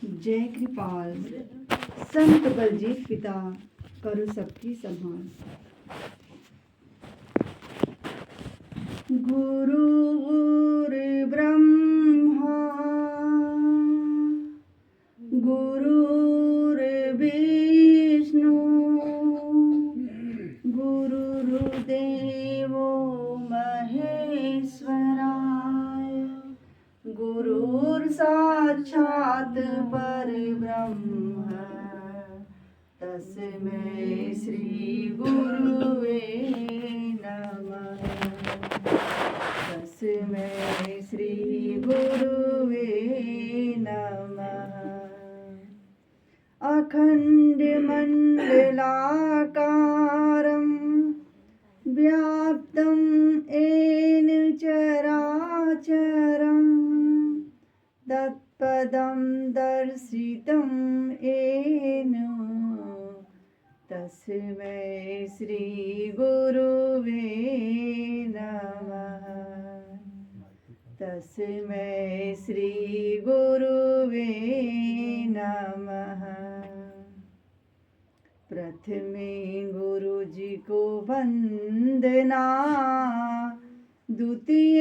जय कृपाल संत बलजीत पिता करो सबकी संभाल। गुरु गुरु ब्रह्मा गुरुर्विष्णु गुरुर्देवो महेश्वराय गुरुर्साक्षात् परब्रह्म तस्मै श्री गुरुवे नमः। तस्मै श्री गुरुवे नमः। अखण्डमण्डलाकारं व्याप्तं येन चराचरं तत्पदं दर्शितं येन तस्मै श्री गुरुवे नमः। तस्मै श्री गुरुवे नमः। प्रथमे गुरु जी को वंदना द्वितीय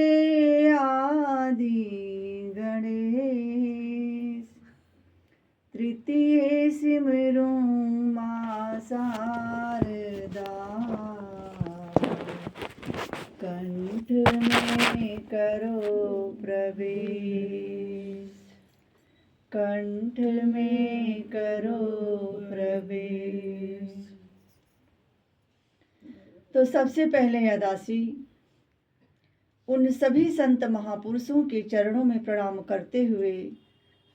आदि गणेश तृतीय सिमरू मां शारदा कंठ में करो प्रवेश कंठ में करो प्रवेश। तो सबसे पहले यह दासी उन सभी संत महापुरुषों के चरणों में प्रणाम करते हुए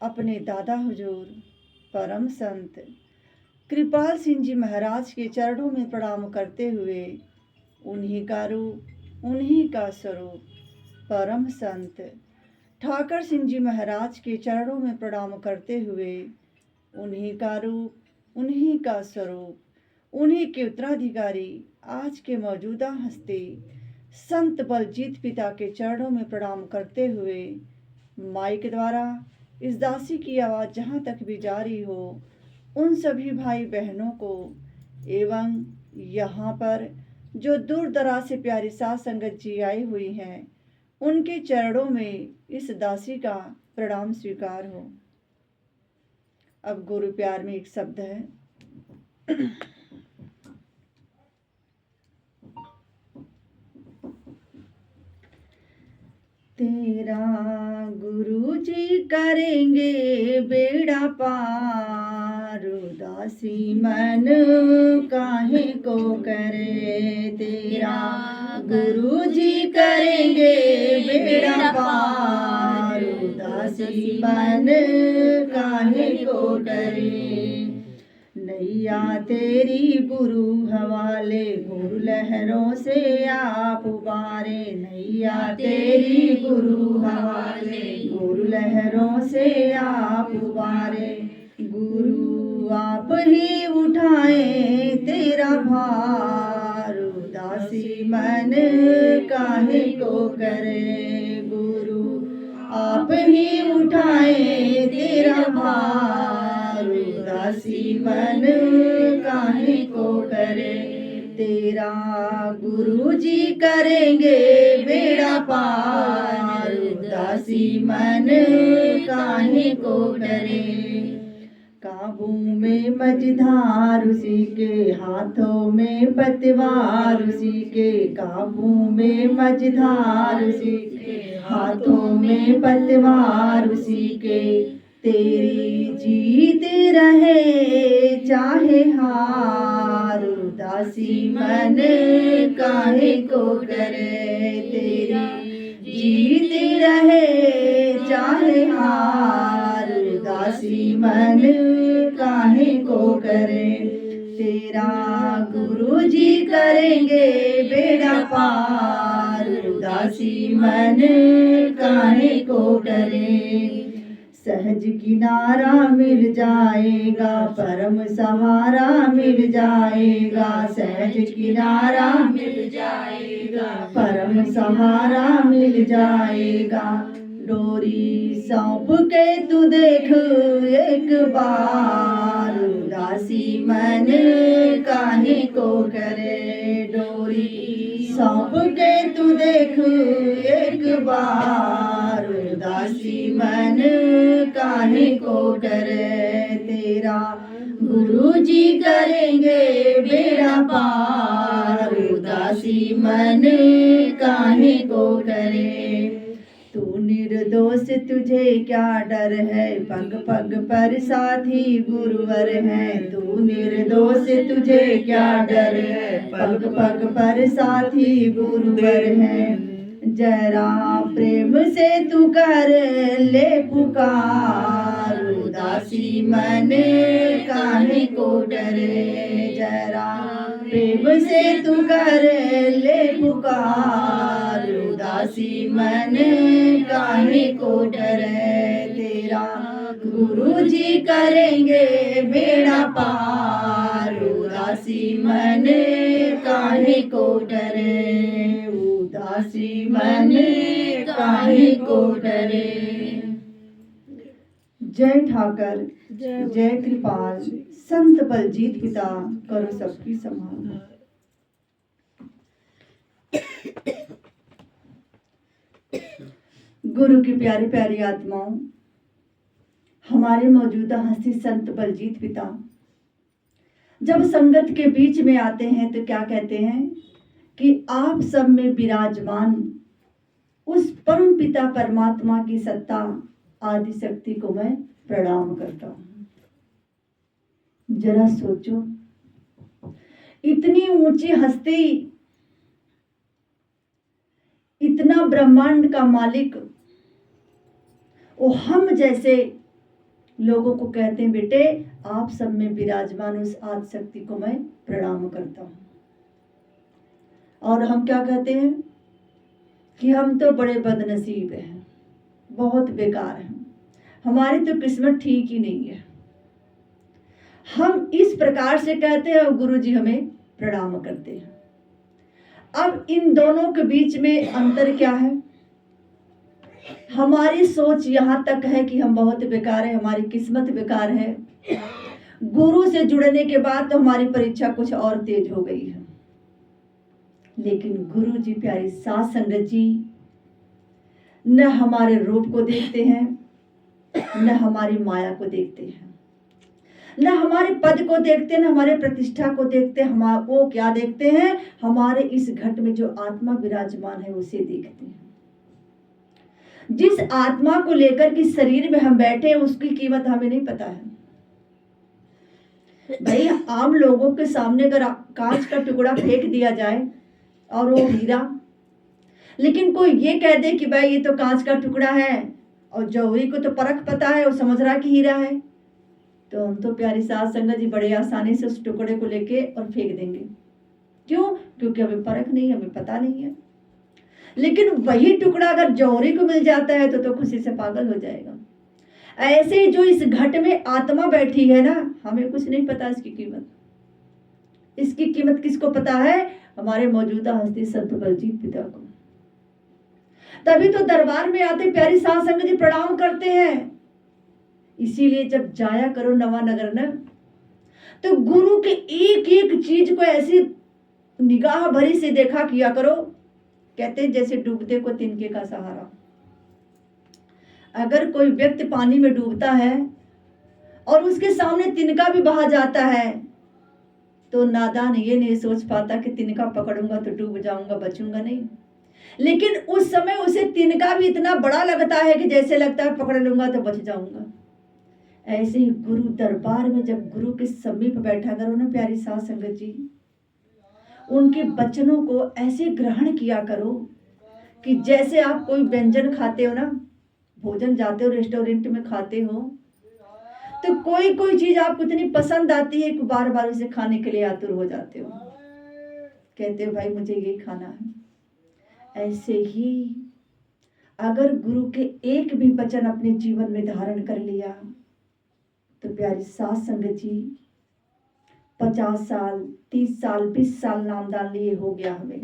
अपने दादा हुजूर परम संत कृपाल सिंह जी महाराज के चरणों में प्रणाम करते हुए उन्हीं का रूप उन्हीं का स्वरूप परम संत ठाकर सिंह जी महाराज के चरणों में प्रणाम करते हुए उन्हीं का रूप उन्हीं का स्वरूप उन्हीं के उत्तराधिकारी आज के मौजूदा हस्ती संत बलजीत पिता के चरणों में प्रणाम करते हुए माइक द्वारा इस दासी की आवाज़ जहाँ तक भी जारी हो उन सभी भाई बहनों को एवं यहाँ पर जो दूर दराज से प्यारी साथ संगत जी आई हुई हैं उनके चरणों में इस दासी का प्रणाम स्वीकार हो। अब गुरु प्यार में एक शब्द है। तेरा गुरु जी करेंगे बेड़ा पार उदासी मन काहे को करे। तेरा गुरु जी करेंगे बेड़ा पार उदासी मन काहे को करे। नैया तेरी गुरु हवाले गुरु लहरों से आप उबारे। नैया तेरी गुरु हवाले गुरु लहरों से आप उबारे। गुरु आप ही उठाए तेरा भार उदासी मन काहे को करे। गुरु आप ही उठाए तेरा भार उदासी मन काहे को करे। तेरा गुरु जी करेंगे बेड़ा पार उदासी मन काहे को करे। काबू में मझधार उसी के हाथों में पतवार उसी के। काबू में मझधार उसी के हाथों में पतवार उसी के। तेरी जीत रहे चाहे हार उदासी मन काहे को करे। तेरी जीत रहे चाहे हार उदासी मन काहे को करे। तेरा गुरु जी करेंगे बेड़ा पार उदासी मन काहे को करे। सहज किनारा मिल जाएगा परम सहारा मिल जाएगा। सहज किनारा मिल जाएगा परम सहारा मिल जाएगा। डोरी सौंप के तू देख एक बार, उदासी मन काहे को करे। डोरी सौंप के तू देख एक बार, उदासी मन काहे को करे। तेरा गुरु जी करेंगे बेड़ा पार, उदासी मन काहे को करे। तू निर्दोष तुझे क्या डर है, पग पग पर साथी गुरुवर है। तू निर्दोष तुझे क्या डर है, पग पग पर साथी गुरुवर है। जरा प्रेम से तू कर ले पुकार, उदासी मन काहे को डरे। जरा प्रेम से तू कर ले पुकार, उदासी मन काहे को डरे। तेरा गुरु जी करेंगे बेड़ा पार, उदासी मन काहे को डरे। उदासी मन काहे को डरे। जय ठाकर, जय कृपाल, संत बलजीत पिता, करो सबकी संभाल। गुरु की प्यारी प्यारी आत्माओं, हमारे मौजूदा हस्ती संत बलजीत पिता जब संगत के बीच में आते हैं तो क्या कहते हैं कि आप सब में विराजमान उस परम पिता परमात्मा की सत्ता आदि शक्ति को मैं प्रणाम करता हूं। जरा सोचो, इतनी ऊंची हस्ती, इतना ब्रह्मांड का मालिक, वो हम जैसे लोगों को कहते हैं बेटे आप सब में विराजमान उस आदि शक्ति को मैं प्रणाम करता हूं। और हम क्या कहते हैं कि हम तो बड़े बदनसीब हैं, बहुत बेकार हैं, हमारी तो किस्मत ठीक ही नहीं है। हम इस प्रकार से कहते हैं और गुरु जी हमें प्रणाम करते हैं। अब इन दोनों के बीच में अंतर क्या है? हमारी सोच यहां तक है कि हम बहुत बेकार है, हमारी किस्मत बेकार है। गुरु से जुड़ने के बाद तो हमारी परीक्षा कुछ और तेज हो गई है। लेकिन गुरु जी प्यारी साथ संगत जी न हमारे रूप को देखते हैं, न हमारी माया को देखते हैं, न हमारे पद को देखते हैं, न हमारे प्रतिष्ठा को देखते हैं। हम वो क्या देखते हैं? हमारे इस घट में जो आत्मा विराजमान है उसे देखते हैं। जिस आत्मा को लेकर के शरीर में हम बैठे हैं उसकी कीमत हमें नहीं पता है। भाई आम लोगों के सामने अगर कांच का टुकड़ा फेंक दिया जाए और वो हीरा, लेकिन कोई ये कह दे कि भाई ये तो कांच का टुकड़ा है और जौहरी को तो परख पता है, वो समझ रहा कि हीरा है, तो हम तो प्यारी साथ संगत जी बड़े आसानी से उस टुकड़े को लेके और फेंक देंगे। क्यों? क्योंकि हमें परख नहीं, हमें पता नहीं है। लेकिन वही टुकड़ा अगर जौहरी को मिल जाता है तो खुशी से पागल हो जाएगा। ऐसे ही जो इस घट में आत्मा बैठी है ना, हमें कुछ नहीं पता इसकी कीमत। इसकी कीमत किसको पता है? हमारे मौजूदा हस्ती संत बलजीत पिता को। तभी तो दरबार में आते प्यारी साध संगत जी प्रणाम करते हैं। इसीलिए जब जाया करो नवानगर न, तो गुरु के एक एक चीज को ऐसी निगाह भरी से देखा किया करो, कहते हैं जैसे डूबते को तिनके का सहारा। अगर कोई व्यक्ति पानी में डूबता है और उसके सामने तिनका भी बहा जाता है तो नादान ये नहीं सोच पाता कि तिनका पकड़ूंगा तो डूब जाऊंगा, बचूंगा नहीं। लेकिन उस समय उसे तिनका भी इतना बड़ा लगता है कि जैसे लगता है पकड़ लूंगा तो बच जाऊंगा। ऐसे ही गुरु दरबार में जब गुरु के समीप बैठा करो ना प्यारी साध संगत जी, उनके वचनों को ऐसे ग्रहण किया करो कि जैसे आप कोई व्यंजन खाते हो ना, भोजन जाते हो रेस्टोरेंट में खाते हो, तो कोई कोई चीज आपको इतनी पसंद आती है कि बार बार उसे खाने के लिए आतुर हो जाते हो, कहते हो भाई मुझे यही खाना है। ऐसे ही अगर गुरु के एक भी वचन अपने जीवन में धारण कर लिया तो प्यारी साध संगत जी 50 साल 30 साल 20 साल नामदान लिए हो गया हमें।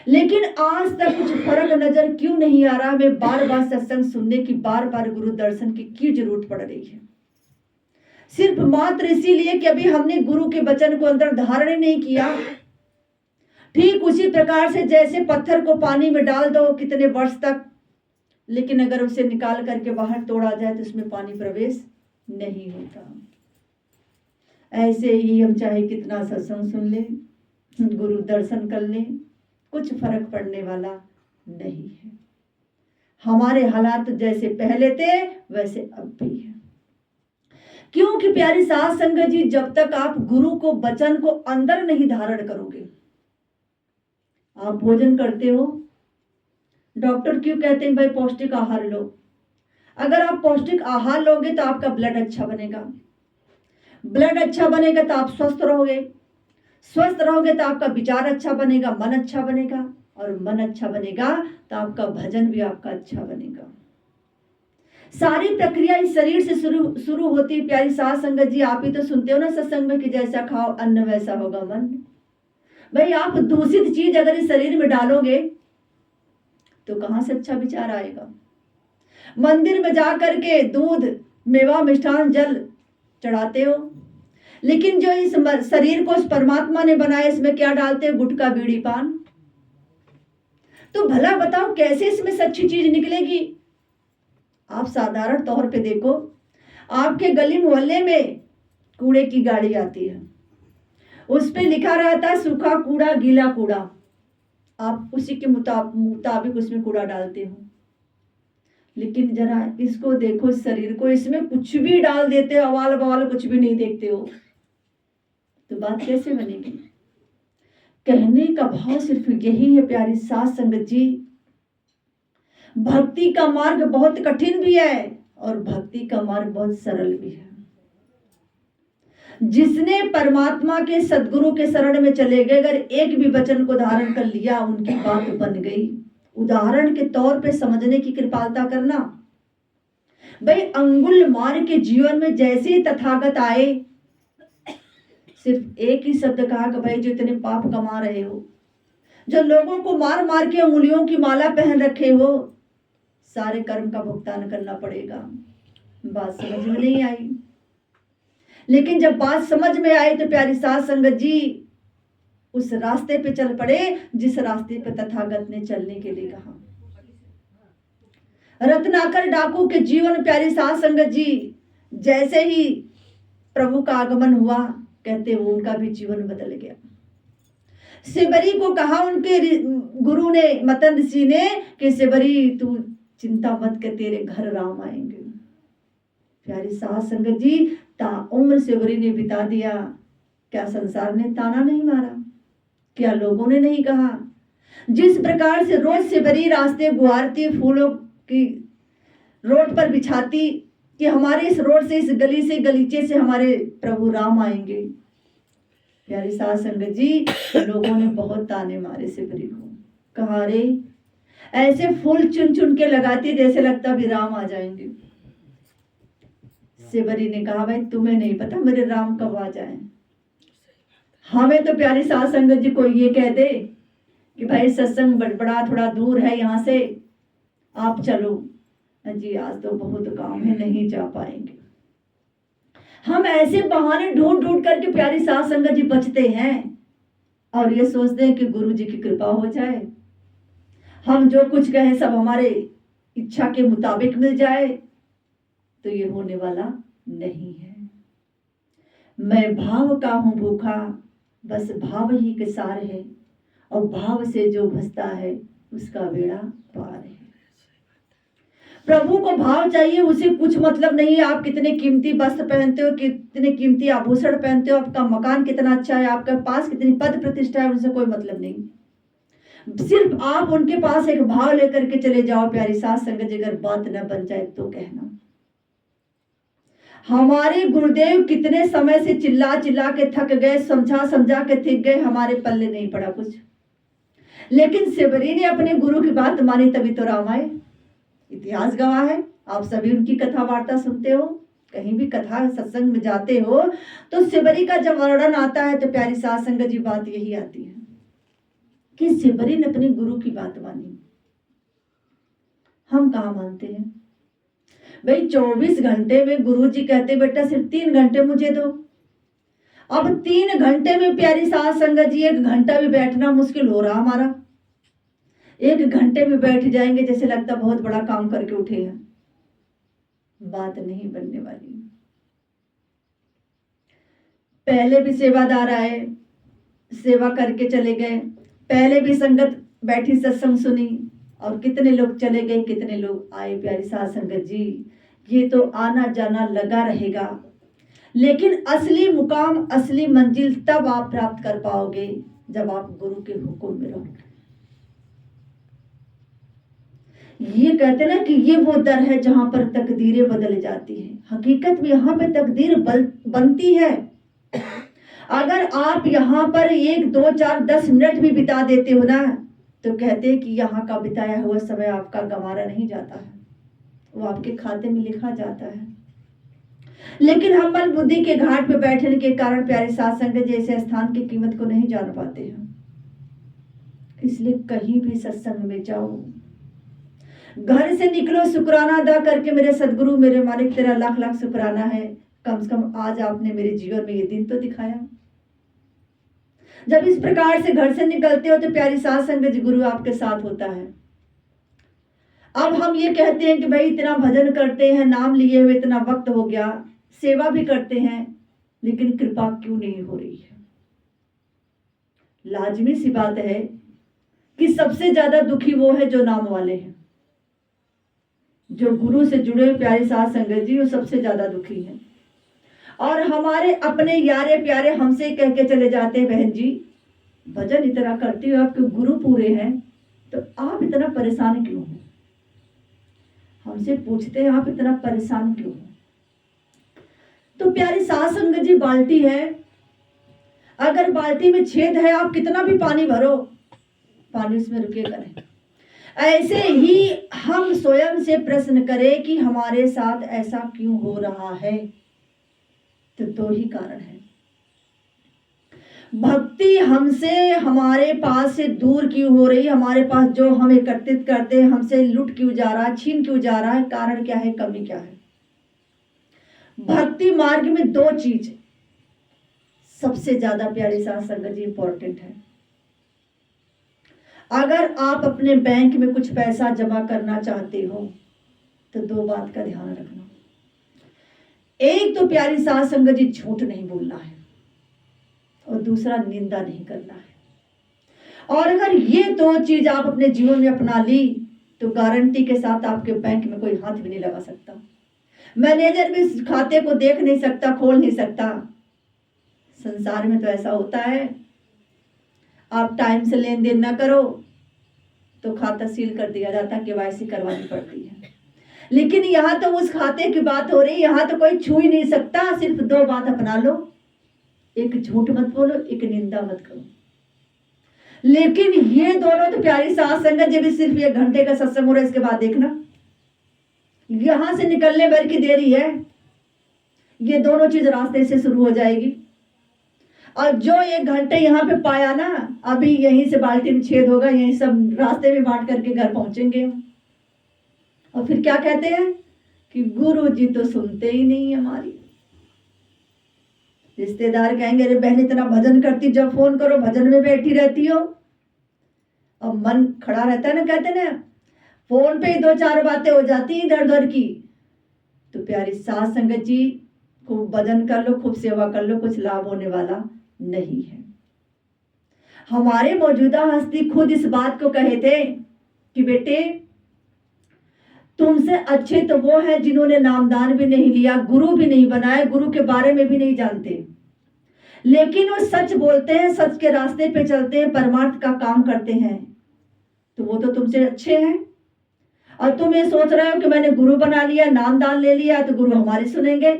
लेकिन आज तक कुछ फर्क नजर क्यों नहीं आ रहा? हमें बार बार सत्संग सुनने की, बार बार गुरु दर्शन की क्यों जरूरत पड़ रही है? सिर्फ मात्र इसीलिए कि अभी हमने गुरु के वचन को अंदर धारण नहीं किया। ठीक उसी प्रकार से जैसे पत्थर को पानी में डाल दो कितने वर्ष तक, लेकिन अगर उसे निकाल करके बाहर तोड़ा जाए तो उसमें पानी प्रवेश नहीं होता। ऐसे ही हम चाहे कितना सत्संग सुन ले, गुरु दर्शन कर ले, कुछ फर्क पड़ने वाला नहीं है। हमारे हालात जैसे पहले थे वैसे अब भी है। क्योंकि प्यारी साध संगत जी, जब तक आप गुरु को वचन को अंदर नहीं धारण करोगे, आप भोजन करते हो, डॉक्टर क्यों कहते हैं भाई पौष्टिक आहार लो? अगर आप पौष्टिक आहार लोगे तो आपका ब्लड अच्छा बनेगा, ब्लड अच्छा बनेगा तो आप स्वस्थ रहोगे, स्वस्थ रहोगे तो आपका विचार अच्छा बनेगा, मन अच्छा बनेगा, और मन अच्छा बनेगा तो आपका भजन भी आपका अच्छा बनेगा। सारी प्रक्रिया इस शरीर से शुरू होती है। प्यारी साध संगत जी, आप ही तो सुनते हो ना सत्संग में कि जैसा खाओ अन्न वैसा होगा मन। भाई आप दूषित चीज अगर इस शरीर में डालोगे तो कहां से अच्छा विचार आएगा? मंदिर में जा करके दूध, मेवा, मिष्ठान, जल चढ़ाते हो, लेकिन जो इस शरीर को इस परमात्मा ने बनाया इसमें क्या डालते हो? गुटखा, बीड़ी, पान। तो भला बताओ कैसे इसमें से अच्छी चीज निकलेगी? आप साधारण तौर पे देखो, आपके गली मोहल्ले में कूड़े की गाड़ी आती है, उस पे लिखा रहता है सूखा कूड़ा, गीला कूड़ा। आप उसी के मुताबिक उसमें कूड़ा डालते हो। लेकिन जरा इसको देखो, शरीर को, इसमें कुछ भी डाल देते हो, अवाल बवाल कुछ भी नहीं देखते हो, तो बात कैसे बनेगी? कहने का भाव सिर्फ यही है प्यारी साध संगत जी, भक्ति का मार्ग बहुत कठिन भी है और भक्ति का मार्ग बहुत सरल भी है। जिसने परमात्मा के सदगुरु के शरण में चले गए, अगर एक भी वचन को धारण कर लिया, उनकी बात बन गई। उदाहरण के तौर पे समझने की कृपालता करना। भाई अंगुल मार के जीवन में जैसे ही तथागत आए, सिर्फ एक ही शब्द कहा कि भाई जो इतने पाप कमा रहे हो, जो लोगों को मार मार के उंगलियों की माला पहन रखे हो, सारे कर्म का भुगतान करना पड़ेगा। बात समझ में नहीं आई। लेकिन जब बात समझ में आई तो प्यारी साध संगत जी उस रास्ते पे चल पड़े जिस रास्ते पे तथागत ने चलने के लिए कहा। रत्नाकर डाकू के जीवन, प्यारी साध संगत जी, जैसे ही प्रभु का आगमन हुआ, कहते वो उनका भी जीवन बदल गया। सेबरी को कहा उनके गुरु ने, मतन ऋषि ने, कि सेबरी तू चिंता मत कर, तेरे घर राम आएंगे। प्यारी साध संगत जी, ताउम्र सेबरी ने बिता दिया। क्या संसार ने ताना नहीं मारा? क्या लोगों ने नहीं कहा? जिस प्रकार से रोज सेबरी रास्ते गुहारती, फूलों की रोड पर बिछाती कि हमारे इस रोड से, इस गली से, गलीचे से हमारे प्रभु राम आएंगे। प्यारी साध संगत जी, लोगों ने बहुत ताने मारे सेबरी को। कहा रे, ऐसे फूल चुन चुन के लगाती जैसे लगता भी राम आ जाएंगे। सेबरी ने कहा भाई तुम्हें नहीं पता मेरे राम कब आ जाए। हमें तो प्यारी साध संगत जी कोई ये कह दे कि भाई सत्संग बड़ा थोड़ा दूर है यहाँ से, आप चलो जी, आज तो बहुत काम है, नहीं जा पाएंगे। हम ऐसे बहाने ढूंढ ढूंढ करके प्यारी साध संगत जी बचते हैं और ये सोचते हैं कि गुरु जी की कृपा हो जाए, हम जो कुछ कहें सब हमारे इच्छा के मुताबिक मिल जाए, तो ये होने वाला नहीं है। मैं भाव का हूं भूखा, बस भाव ही के सार है, और भाव से जो भसता है उसका बेड़ा पार है। प्रभु को भाव चाहिए, उसे कुछ मतलब नहीं आप कितने कीमती वस्त्र पहनते हो, कितने कीमती आभूषण पहनते हो, आपका मकान कितना अच्छा है, आपके पास कितनी पद प्रतिष्ठा है, उनसे कोई मतलब नहीं। सिर्फ आप उनके पास एक भाव लेकर के चले जाओ। प्यारी साध संगत जी, अगर बात न बन जाए तो कहना। हमारे गुरुदेव कितने समय से चिल्ला चिल्ला के थक गए, समझा समझा के थक गए, हमारे पल्ले नहीं पड़ा कुछ। लेकिन सेबरी ने अपने गुरु की बात मानी, तभी तो राम आए। इतिहास गवाह है, आप सभी उनकी कथा वार्ता सुनते हो, कहीं भी कथा सत्संग में जाते हो तो सेबरी का जब वर्णन आता है तो प्यारी साध संगत जी बात यही आती है। कि सिबरी ने अपने गुरु की बात मानी। हम कहाँ मानते हैं भाई? 24 घंटे में गुरु जी कहते बेटा सिर्फ 3 घंटे मुझे दो। अब 3 घंटे में प्यारी सास संगत जी 1 घंटा भी बैठना मुश्किल हो रहा हमारा। 1 घंटे में बैठ जाएंगे जैसे लगता बहुत बड़ा काम करके उठे हैं। बात नहीं बनने वाली। पहले भी सेवादार आए, सेवा करके चले गए, पहले भी संगत बैठी सत्संग सुनी, और कितने लोग चले गए, कितने लोग आए। प्यारी सास संगत जी, ये तो आना जाना लगा रहेगा, लेकिन असली मुकाम, असली मंजिल तब आप प्राप्त कर पाओगे जब आप गुरु के हुक्म में रहोगे। ये कहते ना कि ये वो दर है जहां पर तकदीरें बदल जाती हैं। हकीकत में यहाँ पे तकदीर बनती है। अगर आप यहाँ पर 1, 2, 4, 10 मिनट भी बिता देते हो ना, तो कहते हैं कि यहाँ का बिताया हुआ समय आपका गंवारा नहीं जाता है, वो आपके खाते में लिखा जाता है। लेकिन हम मन बुद्धि के घाट पे बैठने के कारण प्यारे साथ संगत जैसे स्थान की कीमत को नहीं जान पाते हैं। इसलिए कहीं भी सत्संग में जाओ, घर से निकलो शुक्राना अदा करके, मेरे सदगुरु, मेरे मालिक, तेरा लाख लाख शुक्राना है, कम से कम आज आपने मेरे जीवन में ये दिन तो दिखाया। जब इस प्रकार से घर से निकलते हो तो प्यारी सास संगत गुरु आपके साथ होता है। अब हम ये कहते हैं कि भाई इतना भजन करते हैं, नाम लिए हुए इतना वक्त हो गया, सेवा भी करते हैं, लेकिन कृपा क्यों नहीं हो रही है? लाजमी सी बात है कि सबसे ज्यादा दुखी वो है जो नाम वाले हैं, जो गुरु से जुड़े प्यारे साथ संगत जी, वो सबसे ज्यादा दुखी हैं। और हमारे अपने यारे प्यारे हमसे कह के चले जाते हैं, बहन जी भजन इतना करती हो, आपके गुरु पूरे हैं, तो आप इतना परेशान क्यों हो? हमसे पूछते हैं आप इतना परेशान क्यों हो? तो प्यारी सास संगत जी, बाल्टी है, अगर बाल्टी में छेद है, आप कितना भी पानी भरो, पानी उसमें रुकेगा नहीं। ऐसे ही हम स्वयं से प्रश्न करें कि हमारे साथ ऐसा क्यों हो रहा है, तो 2 ही कारण है। भक्ति हमसे, हमारे पास से दूर क्यों हो रही, हमारे पास जो हम एकत्रित करते हैं हमसे लुट क्यों जा रहा है, छीन क्यों जा रहा है, कारण क्या है, कमी क्या है? भक्ति मार्ग में 2 चीज सबसे ज्यादा प्यारी साथ संगत जी इंपॉर्टेंट है। अगर आप अपने बैंक में कुछ पैसा जमा करना चाहते हो तो 2 बात का ध्यान रखना। एक तो प्यारी साथ संगत जी झूठ नहीं बोलना है, और दूसरा निंदा नहीं करना है। और अगर ये 2 चीज आप अपने जीवन में अपना ली तो गारंटी के साथ आपके बैंक में कोई हाथ भी नहीं लगा सकता, मैनेजर भी खाते को देख नहीं सकता, खोल नहीं सकता। संसार में तो ऐसा होता है, आप टाइम से लेन देन ना करो तो खाता सील कर दिया जाता, केवाईसी करवानी पड़ती है। लेकिन यहाँ तो उस खाते की बात हो रही, यहाँ तो कोई छू ही नहीं सकता। सिर्फ 2 बात अपना लो, एक झूठ मत बोलो, एक निंदा मत करो। लेकिन ये दोनों तो प्यारी साथ संगत जब सिर्फ 1 घंटे का सत्संग हो रहा है, इसके बाद देखना यहां से निकलने भर की देरी है, ये दोनों चीज रास्ते से शुरू हो जाएगी। और जो 1 घंटे यहाँ पे पाया ना, अभी यहीं से बाल्टी में छेद होगा, यहीं सब रास्ते में बांट करके घर पहुंचेंगे। और फिर क्या कहते हैं कि गुरु जी तो सुनते ही नहीं हमारी। रिश्तेदार कहेंगे अरे बहन इतना भजन करती, जब फोन करो भजन में बैठी रहती हो। और मन खड़ा रहता है ना, कहते ना फोन पे ही 2-4 बातें हो जाती इधर उधर की। तो प्यारी साथ संगत जी, खूब भजन कर लो, खूब सेवा कर लो, कुछ लाभ होने वाला नहीं है। हमारे मौजूदा हस्ती खुद इस बात को कहे थे कि बेटे तुमसे अच्छे तो वो है जिन्होंने नामदान भी नहीं लिया, गुरु भी नहीं बनाए, गुरु के बारे में भी नहीं जानते, लेकिन वो सच बोलते हैं, सच के रास्ते पे चलते हैं, परमार्थ का काम करते हैं, तो वो तो तुमसे अच्छे हैं। और तुम ये सोच रहे हो कि मैंने गुरु बना लिया, नामदान ले लिया, तो गुरु हमारे सुनेंगे,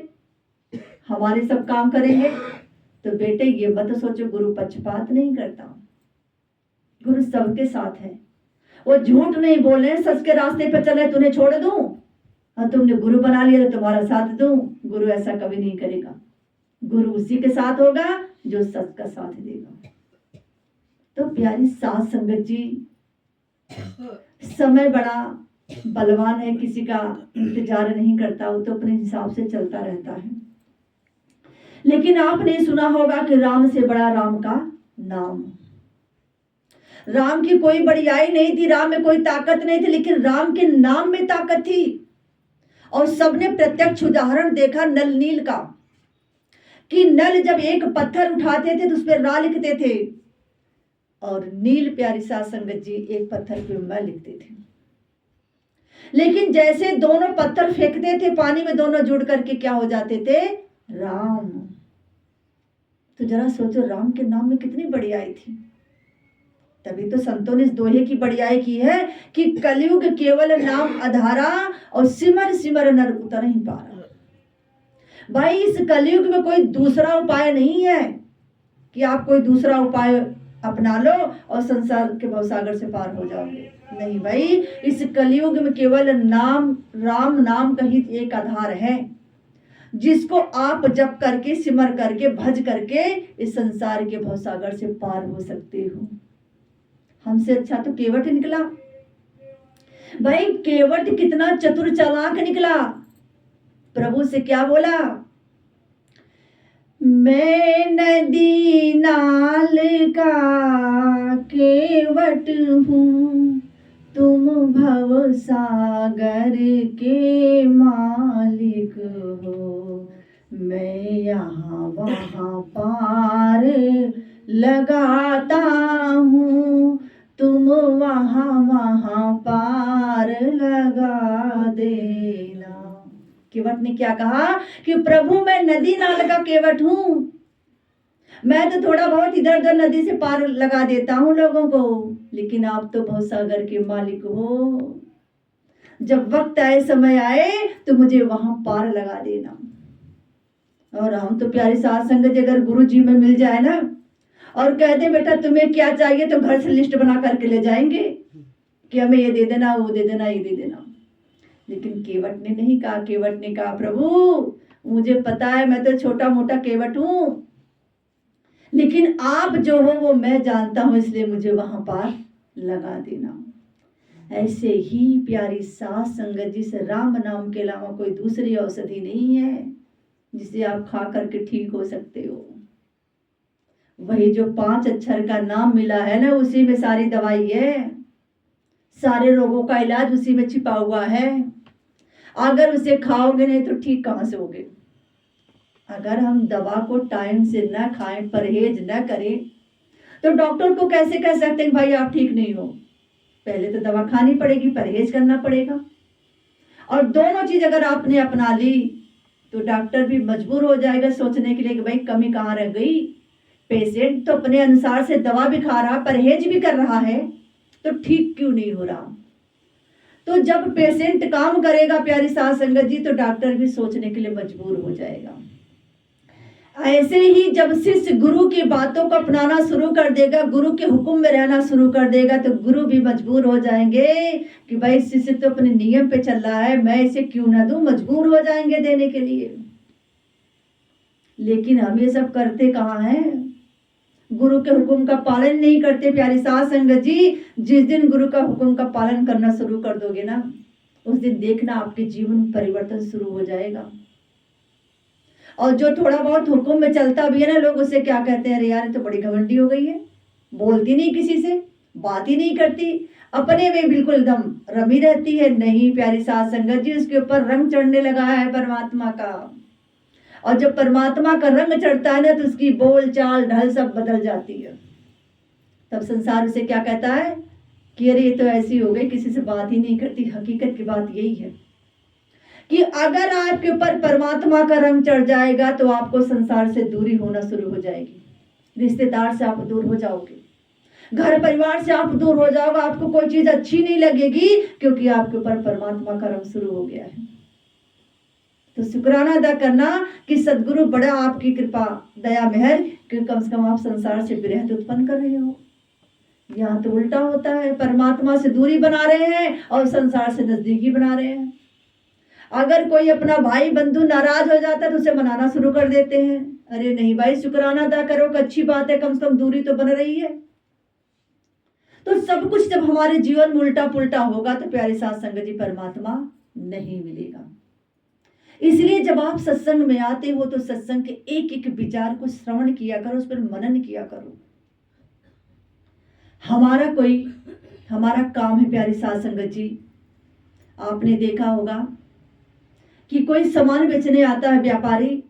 हमारे सब काम करेंगे। तो बेटे ये मत सोचो, गुरु पक्षपात नहीं करता, गुरु सबके साथ है। वो झूठ नहीं बोले, सच के रास्ते पे चले, तुम्हें छोड़ दूं और तुमने गुरु बना लिया तो तुम्हारा साथ दूं, गुरु ऐसा कभी नहीं करेगा। गुरु उसी के साथ होगा जो सच का साथ देगा। तो प्यारी साथ संगत जी, समय बड़ा बलवान है, किसी का इंतजार नहीं करता, वो तो अपने हिसाब से चलता रहता है। लेकिन आपने सुना होगा कि राम से बड़ा राम का नाम। राम की कोई बड़ाई नहीं थी, राम में कोई ताकत नहीं थी, लेकिन राम के नाम में ताकत थी। और सबने प्रत्यक्ष उदाहरण देखा नल नील का, कि नल जब एक पत्थर उठाते थे तो उस पर रा लिखते थे, और नील प्यारी साथ संगत जी एक पत्थर पे मैं लिखते थे। लेकिन जैसे दोनों पत्थर फेंकते थे पानी में, दोनों जुड़ करके क्या हो जाते थे? राम। तो जरा सोचो, राम के नाम में कितनी बड़ाई थी। तभी तो संतों ने इस दोहे की बड़ाई की है कि कलयुग केवल नाम आधारा, और सिमर सिमर नर उतर ही पारा। भाई, इस कलयुग में कोई दूसरा उपाय नहीं है कि आप कोई दूसरा उपाय अपना लो और संसार के भवसागर से पार हो जाओगे। नहीं भाई, इस कलयुग में केवल नाम, राम नाम का ही एक आधार है, जिसको आप जप करके, सिमर करके, भज करके इस संसार के भवसागर से पार हो सकते हो। हमसे अच्छा तो केवट निकला भाई। केवट कितना चतुर चालाक निकला। प्रभु से क्या बोला? मैं नदी नाल का केवट हूँ, तुम भव सागर के मालिक हो। मैं यहाँ वहाँ पार लगाता हूँ, तुम वहाँ वहाँ पार लगा देना। केवट ने क्या कहा कि प्रभु मैं नदी नाल का केवट हूँ, मैं तो थोड़ा बहुत इधर उधर नदी से पार लगा देता हूँ लोगों को, लेकिन आप तो भवसागर के मालिक हो। जब वक्त आए, समय आए, तो मुझे वहां पार लगा देना। और हम तो प्यारी साथ संगत अगर गुरु जी में मिल जाए ना और कह दे बेटा तुम्हें क्या चाहिए, तो घर से लिस्ट बना करके ले जाएंगे कि हमें ये दे देना, वो दे देना, ये दे देना। लेकिन केवट ने नहीं कहा। केवट ने कहा प्रभु मुझे पता है मैं तो छोटा मोटा केवट हूँ, लेकिन आप जो हो वो मैं जानता हूं, इसलिए मुझे वहां पार लगा देना। ऐसे ही प्यारी साथ संगत जी से राम नाम के अलावा कोई दूसरी औषधि नहीं है जिसे आप खा करके ठीक हो सकते हो। वही जो 5 अक्षर का नाम मिला है ना, उसी में सारी दवाई है, सारे रोगों का इलाज उसी में छिपा हुआ है। अगर उसे खाओगे नहीं तो ठीक कहां से होगे। अगर हम दवा को टाइम से न खाएं, परहेज न करें, तो डॉक्टर को कैसे कह सकते हैं भाई आप ठीक नहीं हो। पहले तो दवा खानी पड़ेगी, परहेज करना पड़ेगा। और दोनों चीज अगर आपने अपना ली तो डॉक्टर भी मजबूर हो जाएगा सोचने के लिए कि भाई कमी कहाँ रह गई। पेशेंट तो अपने अनुसार से दवा भी खा रहा, परहेज भी कर रहा है, तो ठीक क्यों नहीं हो रहा। तो जब पेशेंट काम करेगा प्यारी साथ संगत जी, तो डॉक्टर भी सोचने के लिए मजबूर हो जाएगा। ऐसे ही जब शिष्य गुरु की बातों को अपनाना शुरू कर देगा, गुरु के हुक्म में रहना शुरू कर देगा, तो गुरु भी मजबूर हो जाएंगे कि भाई शिष्य तो अपने नियम पे चल रहा है, मैं इसे क्यों ना दूं, मजबूर हो जाएंगे देने के लिए। लेकिन हम ये सब करते कहाँ हैं? गुरु के हुक्म का पालन नहीं करते प्यारी साथ संगत जी। जिस दिन गुरु का हुक्म का पालन करना शुरू कर दोगे ना, उस दिन देखना आपके जीवन में परिवर्तन शुरू हो जाएगा। और जो थोड़ा बहुत हुक्म में चलता भी है ना, लोग उसे क्या कहते हैं, अरे यार तो बड़ी घमंडी हो गई है, बोलती नहीं किसी से, बात ही नहीं करती, अपने में बिल्कुल एकदम रमी रहती है। नहीं प्यारी साथ संगत जी, उसके ऊपर रंग चढ़ने लगा है परमात्मा का। और जब परमात्मा का रंग चढ़ता है ना, तो उसकी बोल चाल ढल सब बदल जाती है। तब संसार उसे क्या कहता है कि अरे ये तो ऐसी हो गई, किसी से बात ही नहीं करती। हकीकत की बात यही है कि अगर आपके ऊपर परमात्मा का रंग चढ़ जाएगा तो आपको संसार से दूरी होना शुरू हो जाएगी, रिश्तेदार से आप दूर हो जाओगे, घर परिवार से आप दूर हो जाओगे, आपको कोई चीज अच्छी नहीं लगेगी, क्योंकि आपके ऊपर परमात्मा का रंग शुरू हो गया है। तो शुक्राना अदा करना कि सदगुरु बड़ा आपकी कृपा दया मेहर, कि कम से कम आप संसार से विरह उत्पन्न कर रहे हो। यहाँ तो उल्टा होता है, परमात्मा से दूरी बना रहे हैं और संसार से नजदीकी बना रहे हैं। अगर कोई अपना भाई बंधु नाराज हो जाता है तो उसे मनाना शुरू कर देते हैं। अरे नहीं भाई, शुक्राना अदा करो, अच्छी बात है, कम से कम दूरी तो बन रही है। तो सब कुछ जब हमारे जीवन में उल्टा पुल्टा होगा तो प्यारे साथ संगत जी परमात्मा नहीं मिलेगा। इसलिए जब आप सत्संग में आते हो तो सत्संग के एक एक विचार को श्रवण किया करो, उस पर मनन किया करो। हमारा काम है प्यारे साथ संगत जी, आपने देखा होगा कि कोई सामान बेचने आता है व्यापारी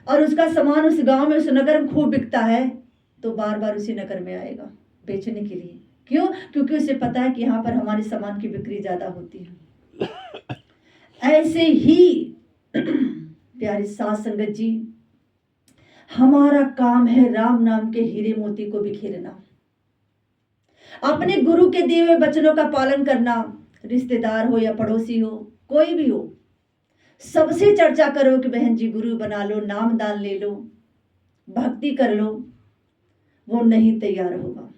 और उसका सामान उस गांव में उस नगर में खूब बिकता है तो बार बार उसी नगर में आएगा बेचने के लिए। क्यों? क्योंकि उसे पता है कि यहाँ पर हमारे सामान की बिक्री ज्यादा होती है। ऐसे ही प्यारे साथ संगत जी, हमारा काम है राम नाम के हीरे मोती को बिखेरना, अपने गुरु के दिए हुए वचनों का पालन करना। रिश्तेदार हो या पड़ोसी हो, कोई भी हो, सबसे चर्चा करो कि बहन जी गुरु बना लो, नाम दान ले लो, भक्ति कर लो। वो नहीं तैयार होगा।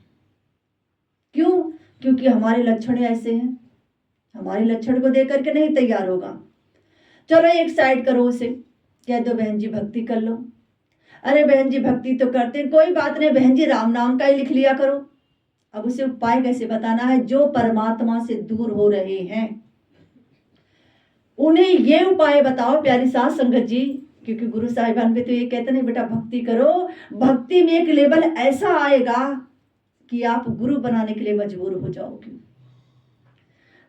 क्यों? क्योंकि हमारे लक्षण ऐसे हैं, हमारे लक्षण को देख करके नहीं तैयार होगा। चलो एक साइड करो उसे, कह दो बहन जी भक्ति कर लो। अरे बहन जी भक्ति तो करते, कोई बात नहीं बहन जी राम नाम का ही लिख लिया करो। अब उसे उपाय कैसे बताना है? जो परमात्मा से दूर हो रहे हैं उन्हें ये उपाय बताओ प्यारी साथ संगत जी। क्योंकि गुरु साहिबान भी तो ये कहते हैं बेटा भक्ति करो, भक्ति में एक लेवल ऐसा आएगा कि आप गुरु बनाने के लिए मजबूर हो जाओगे।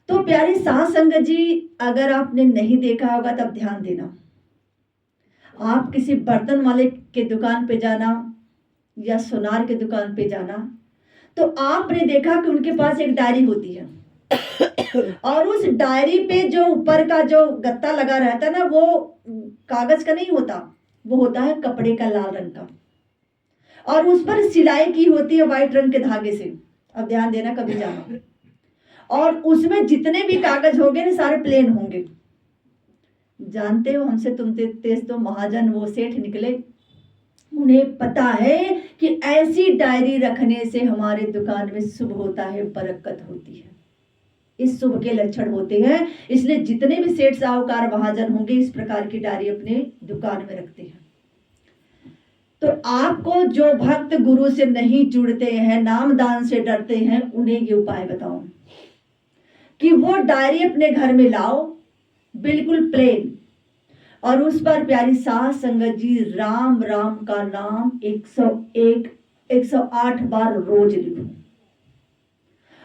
तो प्यारी साथ संगत जी, अगर आपने नहीं देखा होगा तब ध्यान देना। आप किसी बर्तन वाले के दुकान पे जाना या सुनार के दुकान पे जाना तो आपने देखा कि उनके पास एक डायरी होती है और उस डायरी पे जो ऊपर का जो गत्ता लगा रहता है ना, वो कागज का नहीं होता, वो होता है कपड़े का लाल रंग का, और उस पर सिलाई की होती है व्हाइट रंग के धागे से। अब ध्यान देना कभी जाना, और उसमें जितने भी कागज होंगे ना सारे प्लेन होंगे। जानते हो हमसे तुम तेज तो महाजन वो सेठ निकले, उन्हें पता है कि ऐसी डायरी रखने से हमारे दुकान में शुभ होता है, बरकत होती है, इस शुभ के लक्षण होते हैं। इसलिए जितने भी सेठ साहूकार महाजन होंगे इस प्रकार की डायरी अपने दुकान में रखते हैं। तो आपको जो भक्त गुरु से नहीं जुड़ते हैं, नाम दान से डरते हैं, उन्हें ये उपाय बताओ कि वो डायरी अपने घर में लाओ बिल्कुल प्लेन, और उस पर प्यारी साथ संगत जी राम राम का नाम 108 बार रोज लिखो।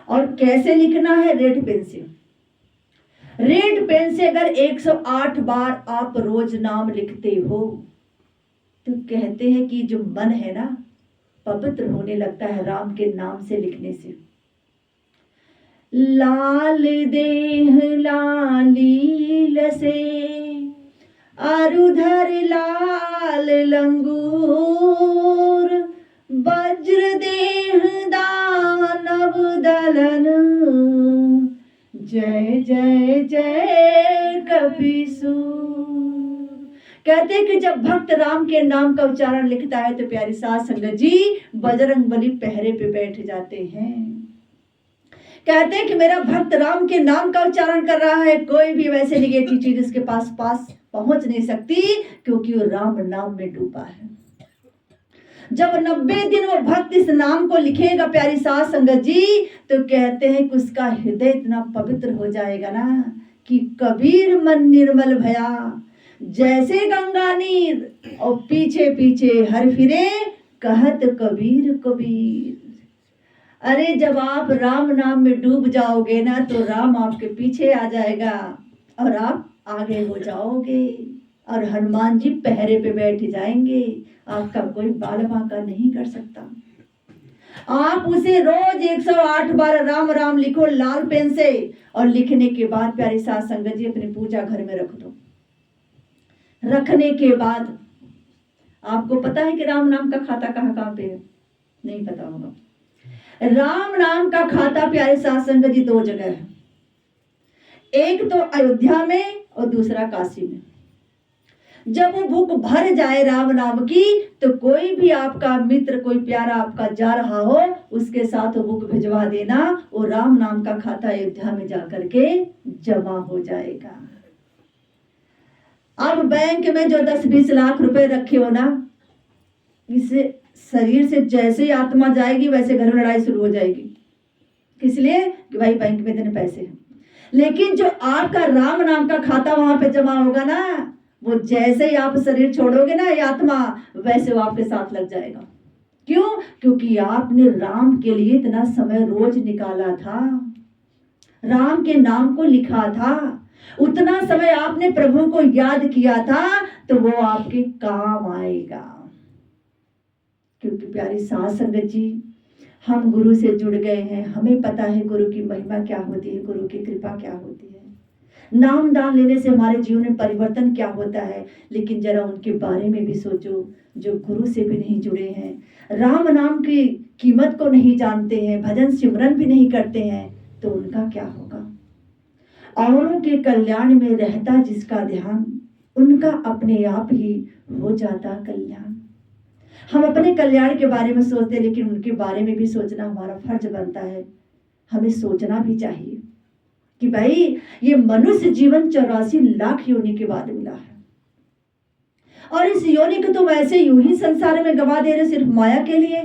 और कैसे लिखना है? रेड पेन से। रेड पेन से अगर 108 बार आप रोज नाम लिखते हो तो कहते हैं कि जो मन है ना पवित्र होने लगता है राम के नाम से लिखने से। लाल देह लाली लसे अरुधर लाल लंगूर, वज्र देह दानव दलन, जय जय जय कपीसूर। कहते हैं कि जब भक्त राम के नाम का उच्चारण लिखता है तो प्यारी साथ संगत जी बजरंगबली पहरे पे बैठ जाते हैं। कहते हैं कि मेरा भक्त राम के नाम का उच्चारण कर रहा है, कोई भी वैसे निगेटिव चीज इसके पास पहुंच नहीं सकती, क्योंकि वो राम नाम में डूबा है। जब 90 दिन वो भक्त इस नाम को लिखेगा प्यारी साथ संगत जी, तो कहते हैं कि उसका हृदय इतना पवित्र हो जाएगा ना कि कबीर मन निर्मल भया, जैसे गंगा नीर और पीछे पीछे हर फिरे, कहत कबीर कबीर। अरे जब आप राम नाम में डूब जाओगे ना तो राम आपके पीछे आ जाएगा और आप आगे हो जाओगे, और हनुमान जी पहरे पे बैठ जाएंगे, आपका कोई बाल बांका नहीं कर सकता। आप उसे रोज 108 बार राम राम लिखो लाल पेन से, और लिखने के बाद प्यारी साथ संगत जी अपनी पूजा घर में रख दो। रखने के बाद आपको पता है कि राम नाम का खाता कहाँ पे है? नहीं पता होगा। राम नाम का खाता प्यारे साथ संगत जी 2 जगह है, एक तो अयोध्या में और दूसरा काशी में। जब वो भूख भर जाए राम नाम की तो कोई भी आपका मित्र, कोई प्यारा आपका जा रहा हो, उसके साथ वो बुक भिजवा देना, वो राम नाम का खाता अयोध्या में जाकर के जमा हो जाएगा। अब बैंक में जो 10-20 लाख रुपए रखे हो ना, इससे शरीर से जैसे ही आत्मा जाएगी वैसे घर में लड़ाई शुरू हो जाएगी। किस लिए? कि भाई बैंक में इतने पैसे हैं। लेकिन जो आपका राम नाम का खाता वहां पे जमा होगा ना, वो जैसे ही आप शरीर छोड़ोगे ना, ये आत्मा, वैसे वो आपके साथ लग जाएगा। क्यों? क्योंकि आपने राम के लिए इतना समय रोज निकाला था, राम के नाम को लिखा था, उतना समय आपने प्रभु को याद किया था, तो वो आपके काम आएगा। क्योंकि प्यारी साथ संगत जी, हम गुरु से जुड़ गए हैं, हमें पता है गुरु की महिमा क्या होती है, गुरु की कृपा क्या होती है, नाम दान लेने से हमारे जीवन में परिवर्तन क्या होता है। लेकिन जरा उनके बारे में भी सोचो, जो गुरु से भी नहीं जुड़े हैं, राम नाम की कीमत को नहीं जानते हैं, भजन सिमरन भी नहीं करते हैं, तो उनका क्या होगा। औरों के कल्याण में रहता जिसका ध्यान, उनका अपने आप ही हो जाता कल्याण। हम अपने कल्याण के बारे में सोचते हैं, लेकिन उनके बारे में भी सोचना हमारा फर्ज बनता है। हमें सोचना भी चाहिए कि भाई ये मनुष्य जीवन 84 लाख योनि के बाद मिला है, और इस योनि को तुम ऐसे यूं ही संसार में गवा दे रहे सिर्फ माया के लिए।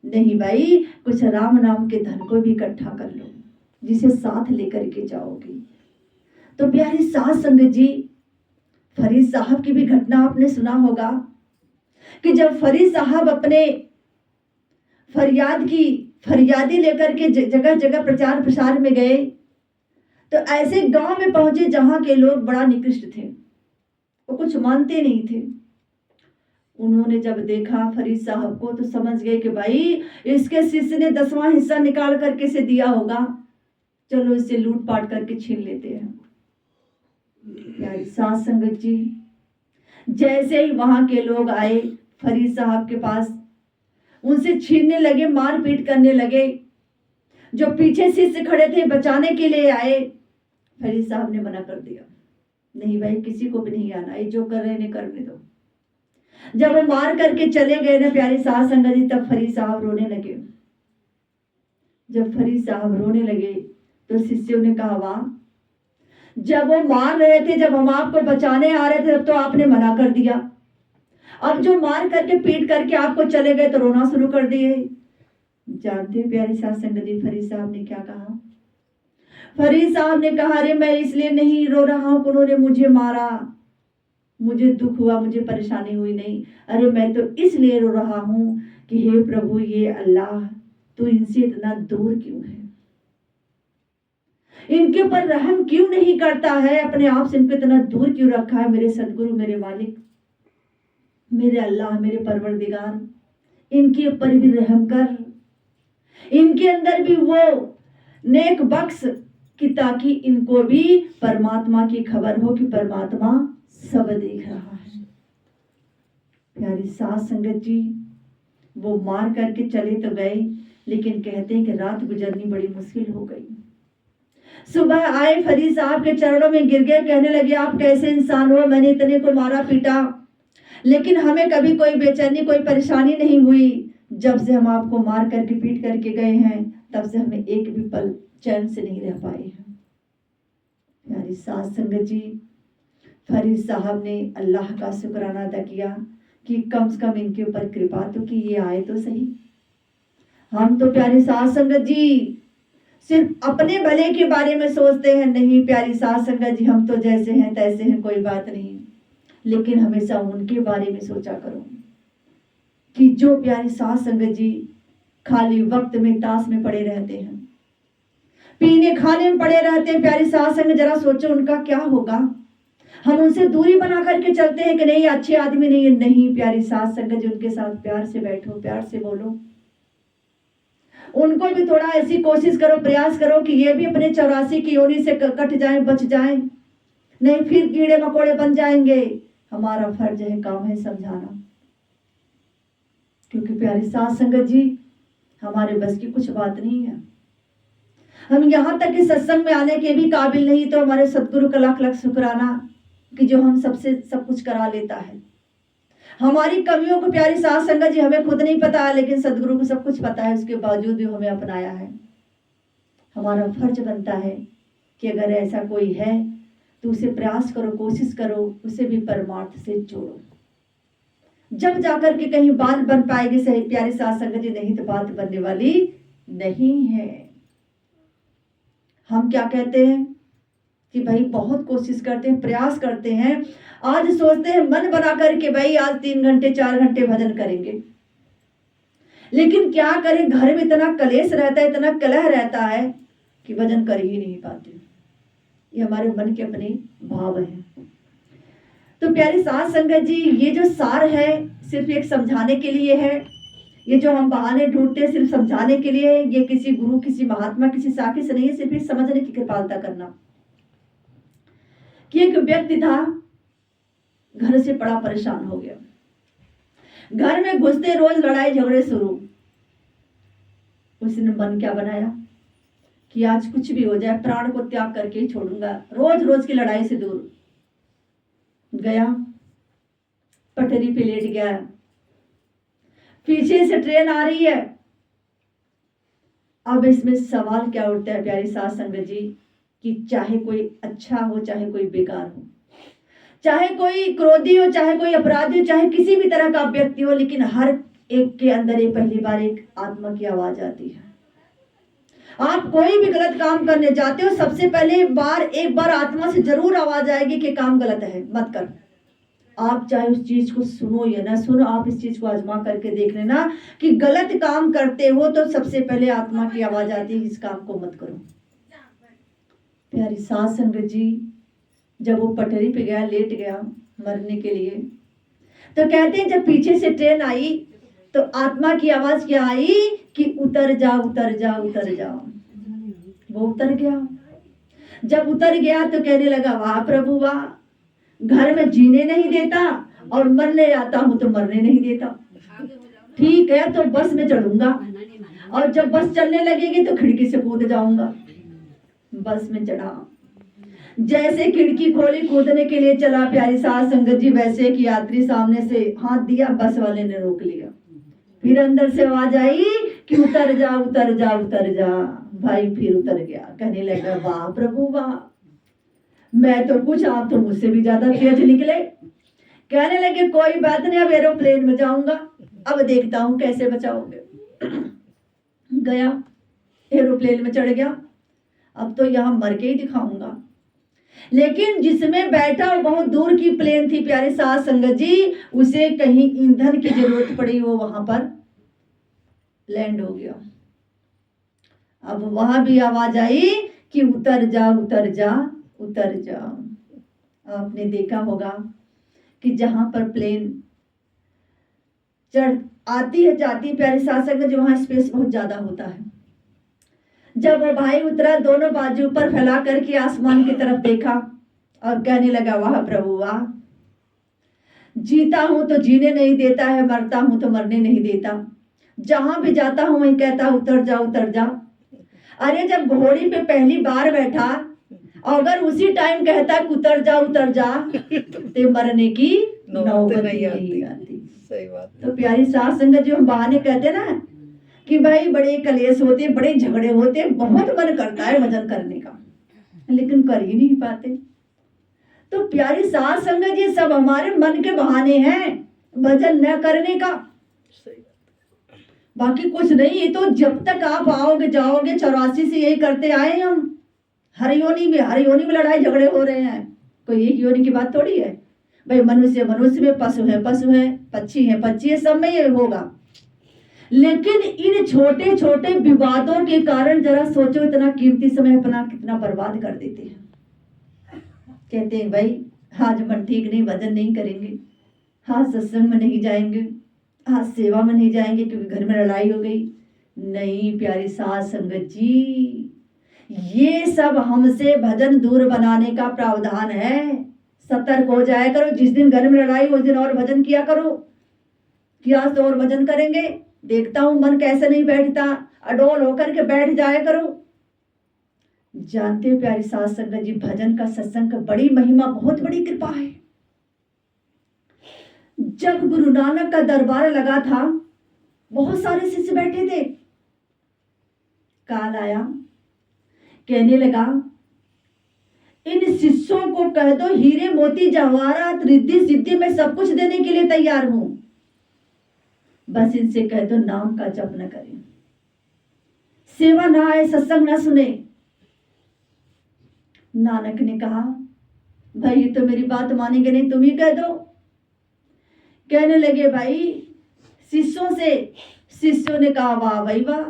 नहीं भाई, कुछ राम नाम के धन को भी इकट्ठा कर लो, जिसे साथ लेकर के जाओगी। तो प्यारी साथ संगत जी, फरीद साहब की भी घटना आपने सुना होगा कि जब फरीद साहब अपने फरियादी लेकर के जगह जगह प्रचार प्रसार में गए, तो ऐसे गांव में पहुंचे जहां के लोग बड़ा निकृष्ट थे, वो कुछ मानते नहीं थे। उन्होंने जब देखा फरीद साहब को, तो समझ गए कि भाई इसके शिष्य ने 10वां हिस्सा निकाल करके इसे दिया होगा, चलो इसे लूट पाट करके छीन लेते हैं। प्यारी साथ संगत जी, जैसे ही वहां के लोग आए फरीद साहब के पास, उनसे छीनने लगे, मारपीट करने लगे। जो पीछे शिष्य खड़े थे बचाने के लिए आए, फरीद साहब ने मना कर दिया, नहीं भाई किसी को भी नहीं आना, ये जो कर रहे हैं करने दो। जब वो मार करके चले गए ना प्यारी साथ संगत जी, तब फरीद साहब रोने लगे। जब फरीद साहब रोने लगे तो शिष्यों ने कहा, वाह, जब वो मार रहे थे, जब हम आपको बचाने आ रहे थे, तब तो आपने मना कर दिया, अब जो मार करके पीट करके आपको चले गए तो रोना शुरू कर दिए। जानते प्यारी साथ संगत जी फरीद साहब ने क्या कहा? फरीद साहब ने कहा, अरे मैं इसलिए नहीं रो रहा हूं कि उन्होंने मुझे मारा, मुझे दुख हुआ, मुझे परेशानी हुई नहीं, अरे मैं तो इसलिए रो रहा हूं कि हे प्रभु, ये अल्लाह तू इनसे इतना दूर क्यों है, इनके ऊपर रहम क्यों नहीं करता है, अपने आप से इनको इतना दूर क्यों रखा है। मेरे सदगुरु, मेरे मालिक, मेरे अल्लाह, मेरे परवरदिगार, इनके ऊपर भी रहम कर, इनके अंदर भी वो नेक बख्श कि ताकि इनको भी परमात्मा की खबर हो कि परमात्मा सब देख रहा है। प्यारी साथ संगत जी, वो मार करके चले तो गए, लेकिन कहते हैं कि रात गुजरनी बड़ी मुश्किल हो गई। सुबह आए, फरीद साहब के चरणों में गिर गए, कहने लगे, आप कैसे इंसान हो, मैंने इतने को मारा पीटा, लेकिन हमें कभी कोई बेचैनी, कोई परेशानी नहीं हुई। जब से हम आपको मार करके पीट करके गए हैं, तब से हमें एक भी पल चैन से नहीं रह पाए हैं। प्यारी साथ संगत जी, फरीद साहब ने अल्लाह का शुक्राना अदा किया कि कम से कम इनके ऊपर कृपा तो की, ये आए तो सही। हम तो प्यारी साथ संगत जी सिर्फ अपने भले के बारे में सोचते हैं। नहीं प्यारी साथ संगत जी, हम तो जैसे हैं तैसे हैं, कोई बात नहीं, लेकिन हमेशा उनके बारे में सोचा करो कि जो प्यारी साथ संगत जी खाली वक्त में ताश में पड़े रहते हैं, पीने खाने में पड़े रहते हैं। प्यारी साथ संगत, जरा सोचो उनका क्या होगा। हम उनसे दूरी बना करके चलते हैं कि नहीं अच्छे आदमी नहीं है। नहीं प्यारी साथ संगत जी, उनके साथ प्यार से बैठो, प्यार से बोलो, उनको भी थोड़ा ऐसी कोशिश करो, प्रयास करो कि ये भी अपने 84 की योनि से कट जाए, बच जाए, नहीं फिर कीड़े मकोड़े बन जाएंगे। हमारा फर्ज है, काम है समझाना, क्योंकि प्यारी साथ संगत जी हमारे बस की कुछ बात नहीं है। हम यहाँ तक कि सत्संग में आने के भी काबिल नहीं, तो हमारे सतगुरु का लाख लाख शुक्राना कि जो हम सबसे सब कुछ करा लेता है। हमारी कमियों को प्यारी साथ संगत जी हमें खुद नहीं पता है, लेकिन सदगुरु को सब कुछ पता है, उसके बावजूद भी हमें अपनाया है। हमारा फर्ज बनता है कि अगर ऐसा कोई है तो उसे प्रयास करो, कोशिश करो, उसे भी परमार्थ से जोड़ो, जब जाकर के कहीं बात बन पाएगी। सही प्यारी साथ संगत जी, नहीं तो बात बनने वाली नहीं है। हम क्या कहते हैं कि भाई बहुत कोशिश करते हैं, प्रयास करते हैं, आज सोचते हैं मन बना कर के भाई आज 3 घंटे 4 घंटे भजन करेंगे, लेकिन क्या करें, घर में इतना कलेश रहता है, इतना कलह रहता है कि भजन कर ही नहीं पाते। ये हमारे मन के अपने भाव हैं। तो प्यारी साध संगत जी, ये जो सार है सिर्फ एक समझाने के लिए है, ये जो हम बहाने ढूंढते हैं सिर्फ समझाने के लिए है, ये किसी गुरु, किसी महात्मा, किसी साखी से नहीं है, सिर्फ समझने की कृपालता करना। कि एक व्यक्ति था, घर से बड़ा परेशान हो गया, घर में घुसते रोज लड़ाई झगड़े शुरू। उसने मन क्या बनाया कि आज कुछ भी हो जाए प्राण को त्याग करके ही छोड़ूंगा, रोज रोज की लड़ाई से दूर। गया, पटरी पे लेट गया, पीछे से ट्रेन आ रही है। अब इसमें सवाल क्या उठता है प्यारी साध संगत जी, कि चाहे कोई अच्छा हो चाहे कोई बेकार हो, चाहे कोई क्रोधी हो चाहे कोई अपराधी हो, चाहे किसी भी तरह का व्यक्ति हो, लेकिन हर एक के अंदर एक पहली बार एक आत्मा की आवाज आती है। आप कोई भी गलत काम करने जाते हो, सबसे पहले एक बार आत्मा से जरूर आवाज आएगी कि काम गलत है, मत कर। आप चाहे उस चीज को सुनो या ना सुनो, आप इस चीज को आजमा करके देख लेना कि गलत काम करते हो तो सबसे पहले आत्मा की आवाज आती है, इस काम को मत करो। प्यारी साध संगत जी, जब वो पटरी पे गया, लेट गया मरने के लिए, तो कहते हैं जब पीछे से ट्रेन आई तो आत्मा की आवाज क्या आई कि उतर जा उतर जा उतर जा। वो उतर गया। जब उतर गया तो कहने लगा, वाह प्रभु वाह, घर में जीने नहीं देता और मरने आता हूं तो मरने नहीं देता। ठीक है, तो बस में चढ़ूंगा और जब बस चलने लगेगी तो खिड़की से कूद जाऊंगा। बस में चढ़ा, जैसे खिड़की खोली कूदने के लिए चला प्यारी साध संगत जी, वैसे कि यात्री सामने से हाथ दिया, बस वाले ने रोक लिया। फिर अंदर से आवाज आई कि उतर जा उतर जा उतर जा। भाई फिर उतर गया, कहने लगा, वाह प्रभु वाह, मैं तो कुछ, आप तो मुझसे भी ज्यादा तेज निकले। कहने लगे, कोई बात नहीं, अब एरोप्लेन में जाऊंगा, अब देखता हूं कैसे बचाओगे। गया, एरोप्लेन में चढ़ गया, अब तो यहां मर के ही दिखाऊंगा। लेकिन जिसमें बैठा वो बहुत दूर की प्लेन थी प्यारे साध संगत जी, उसे कहीं ईंधन की जरूरत पड़ी, वो वहां पर लैंड हो गया। अब वहां भी आवाज आई कि उतर जा उतर जा उतर जा। आपने देखा होगा कि जहां पर प्लेन चढ़ आती है जाती है प्यारे साध संगत जी, वहां स्पेस बहुत ज्यादा होता है। जब वो भाई उतरा, दोनों बाजू पर फैला करके आसमान की तरफ देखा और कहने लगा, वाह प्रभु वाह, जीता हूं तो जीने नहीं देता है, मरता हूं तो मरने नहीं देता, जहां भी जाता हूं वहीं कहता उतर जा उतर जा। अरे जब घोड़ी पे पहली बार बैठा, अगर उसी टाइम कहता उतर जा तो मरने की नौबत नहीं आती। सही बात। तो प्यारी साध संगत जो हम बहाने कहते ना कि भाई बड़े कलेश होते, बड़े झगड़े होते, बहुत मन करता है भजन करने का, लेकिन कर ही नहीं पाते। तो प्यारी साध संगत ये सब हमारे मन के बहाने हैं भजन न करने का, बाकी कुछ नहीं। ये तो जब तक आप आओगे जाओगे, 84 से यही करते आए हम। हर योनि में लड़ाई झगड़े हो रहे हैं, कोई एक योनि की बात थोड़ी है भाई। मनुष्य में, पशु है, पक्षी है, सब में ये होगा। लेकिन इन छोटे छोटे विवादों के कारण जरा सोचो, इतना कीमती समय अपना कितना बर्बाद कर देते हैं। कहते हैं भाई आज मन ठीक नहीं, भजन नहीं करेंगे, आज सत्संग में नहीं जाएंगे, आज सेवा में नहीं जाएंगे क्योंकि घर में लड़ाई हो गई। नहीं प्यारी साध संगत जी, ये सब हमसे भजन दूर बनाने का प्रावधान है। सतर्क हो जाया करो, जिस दिन घर में लड़ाई उस दिन और भजन किया करो कि आज तो और भजन करेंगे, देखता हूं मन कैसे नहीं बैठता, अडोल होकर के बैठ जाया करो। जानते हो प्यारी साध संगत जी, भजन का, सत्संग का बड़ी महिमा, बहुत बड़ी कृपा है। जब गुरु नानक का दरबार लगा था, बहुत सारे शिष्य बैठे थे। काल आया, कहने लगा, इन शिष्यों को कह दो हीरे मोती जवाहरात रिद्धि सिद्धि में सब कुछ देने के लिए तैयार हूं, बस इनसे कह दो नाम का जप न करें, सेवा ना आए, सत्संग ना सुने। नानक ने कहा, भाई ये तो मेरी बात मानेंगे नहीं, तुम ही कह दो। कहने लगे भाई शिष्यों से। शिष्यों ने कहा, वाह भाई वाह,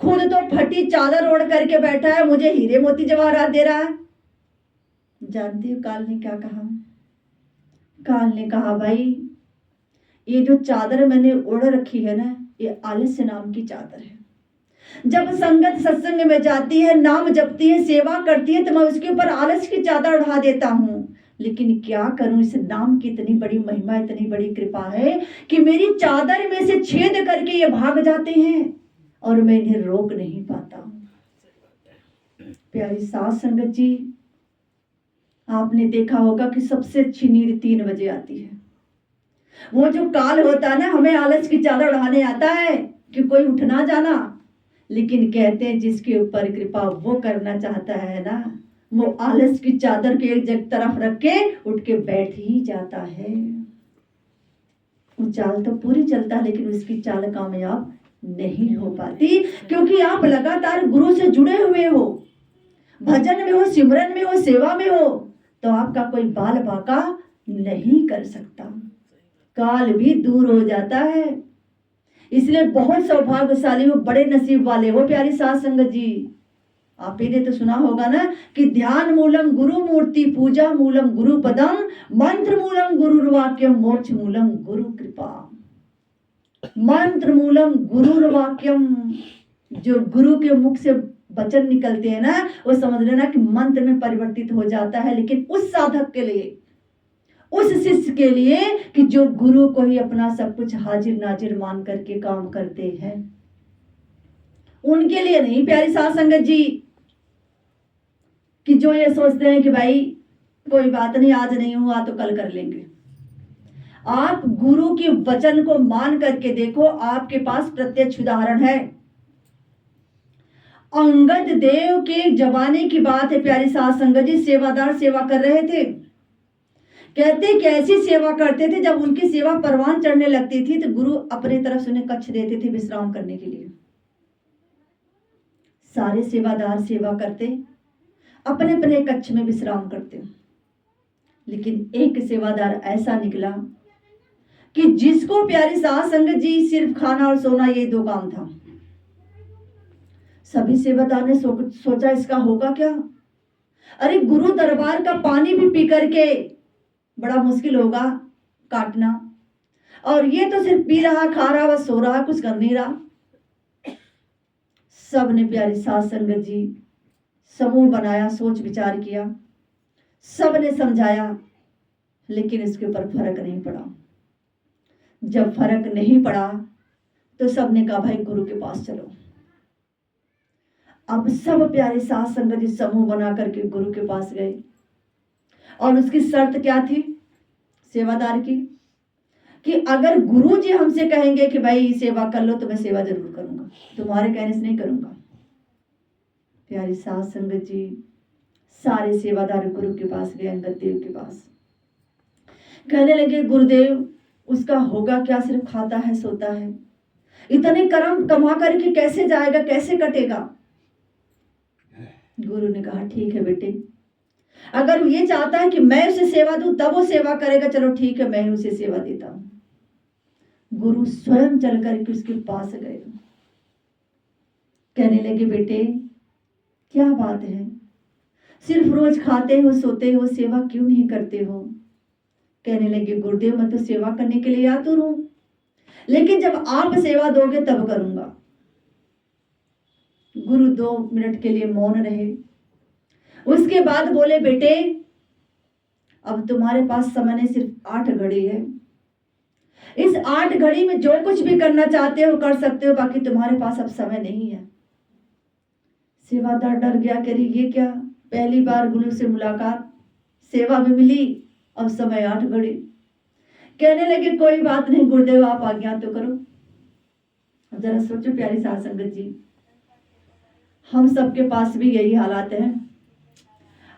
खुद तो फटी चादर ओढ़ करके बैठा है, मुझे हीरे मोती जवाहरात दे रहा है। जानती हो काल ने क्या कहा? काल ने कहा, भाई ये जो चादर मैंने ओढ़ रखी है ना, ये आलस्य नाम की चादर है। जब संगत सत्संग में जाती है, नाम जपती है, सेवा करती है, तो मैं उसके ऊपर आलस की चादर उड़ा देता हूँ। लेकिन क्या करूं, इस नाम की इतनी बड़ी महिमा, इतनी बड़ी कृपा है कि मेरी चादर में से छेद करके ये भाग जाते हैं और मैं इन्हें रोक नहीं पाता। प्यारी साथ संगत जी, आपने देखा होगा कि सबसे अच्छी नींद 3 बजे आती है। वो जो काल होता है ना, हमें आलस की चादर उड़ाने आता है कि कोई उठना जाना, लेकिन कहते हैं जिसके ऊपर कृपा वो करना चाहता है ना, वो आलस की चादर के एक जगह तरफ रख के उठ के बैठ ही जाता है। वो चाल तो पूरी चलता है, लेकिन उसकी चाल कामयाब नहीं हो पाती, क्योंकि आप लगातार गुरु से जुड़े हुए हो, भजन में हो, सिमरन में हो, सेवा में हो, तो आपका कोई बाल बाका नहीं कर सकता, काल भी दूर हो जाता है। इसलिए बहुत सौभाग्यशाली हो, बड़े नसीब वाले हो प्यारी साध संगत जी। आप ही ने तो सुना होगा ना कि ध्यान मूलम गुरु मूर्ति, पूजा मूलम गुरु पदम, मंत्र मूलम गुरुर्वाक्यम, मोक्ष मूलम गुरु कृपा। मंत्र मूलम गुरुर्वाक्यम, जो गुरु के मुख से वचन निकलते हैं ना, वो समझ लेना कि मंत्र में परिवर्तित हो जाता है। लेकिन उस साधक के लिए, उस शिष्य के लिए कि जो गुरु को ही अपना सब कुछ हाजिर नाजिर मान करके काम करते हैं, उनके लिए नहीं प्यारी साध संगत जी, कि जो ये सोचते हैं कि भाई कोई बात नहीं, आज नहीं हुआ तो कल कर लेंगे। आप गुरु के वचन को मान करके देखो, आपके पास प्रत्यक्ष उदाहरण है। अंगद देव के जमाने की बात है प्यारी साध संगत जी, सेवादार सेवा कर रहे थे। कहते कैसी सेवा करते थे, जब उनकी सेवा परवान चढ़ने लगती थी तो गुरु अपने तरफ से उन्हें कक्ष देते थे विश्राम करने के लिए। सारे सेवादार सेवा करते, अपने अपने कक्ष में विश्राम करते, लेकिन एक सेवादार ऐसा निकला कि जिसको प्यारी साध संगत जी सिर्फ खाना और सोना, ये 2 काम था। सभी सेवादार ने सोचा इसका होगा क्या? अरे गुरु दरबार का पानी भी पी करके बड़ा मुश्किल होगा काटना, और ये तो सिर्फ पी रहा, खा रहा, बस सो रहा, कुछ कर नहीं रहा। सब ने प्यारी साध संगत जी समूह बनाया, सोच विचार किया, सब ने समझाया, लेकिन इसके ऊपर फर्क नहीं पड़ा। जब फर्क नहीं पड़ा तो सब ने कहा भाई गुरु के पास चलो। अब सब प्यारे साध संगत जी समूह बना करके गुरु के पास गए, और उसकी शर्त क्या थी सेवादार की, कि अगर गुरु जी हमसे कहेंगे कि भाई सेवा कर लो तो मैं सेवा जरूर करूंगा, तुम्हारे कहने से नहीं करूंगा। प्यारी साध संगत जी सारे सेवादार गुरु के पास गए, अंगद देव के पास। कहने लगे गुरुदेव उसका होगा क्या, सिर्फ खाता है सोता है, इतने कर्म कमा करके कैसे जाएगा, कैसे कटेगा? गुरु ने कहा ठीक है बेटे, अगर ये चाहता है कि मैं उसे सेवा दूं तब वो सेवा करेगा, चलो ठीक है मैं उसे सेवा देता हूं। गुरु स्वयं चल करके उसके पास गए, कहने लगे बेटे क्या बात है, सिर्फ रोज खाते हो सोते हो, सेवा क्यों नहीं करते हो? कहने लगे गुरुदेव मैं तो सेवा करने के लिए आतुर हूं, लेकिन जब आप सेवा दोगे तब करूंगा। गुरु 2 मिनट के लिए मौन रहे, उसके बाद बोले बेटे अब तुम्हारे पास समय नहीं, सिर्फ 8 घड़ी है, इस 8 घड़ी में जो कुछ भी करना चाहते हो कर सकते हो, बाकी तुम्हारे पास अब समय नहीं है। सेवादार डर गया, कह रही ये क्या, पहली बार गुरु से मुलाकात, सेवा में मिली, अब समय 8 घड़ी। कहने लगे कोई बात नहीं गुरुदेव आप आज्ञा तो करो। अब जरा सोचो प्यारी साध संगत जी, हम सबके पास भी यही हालात है।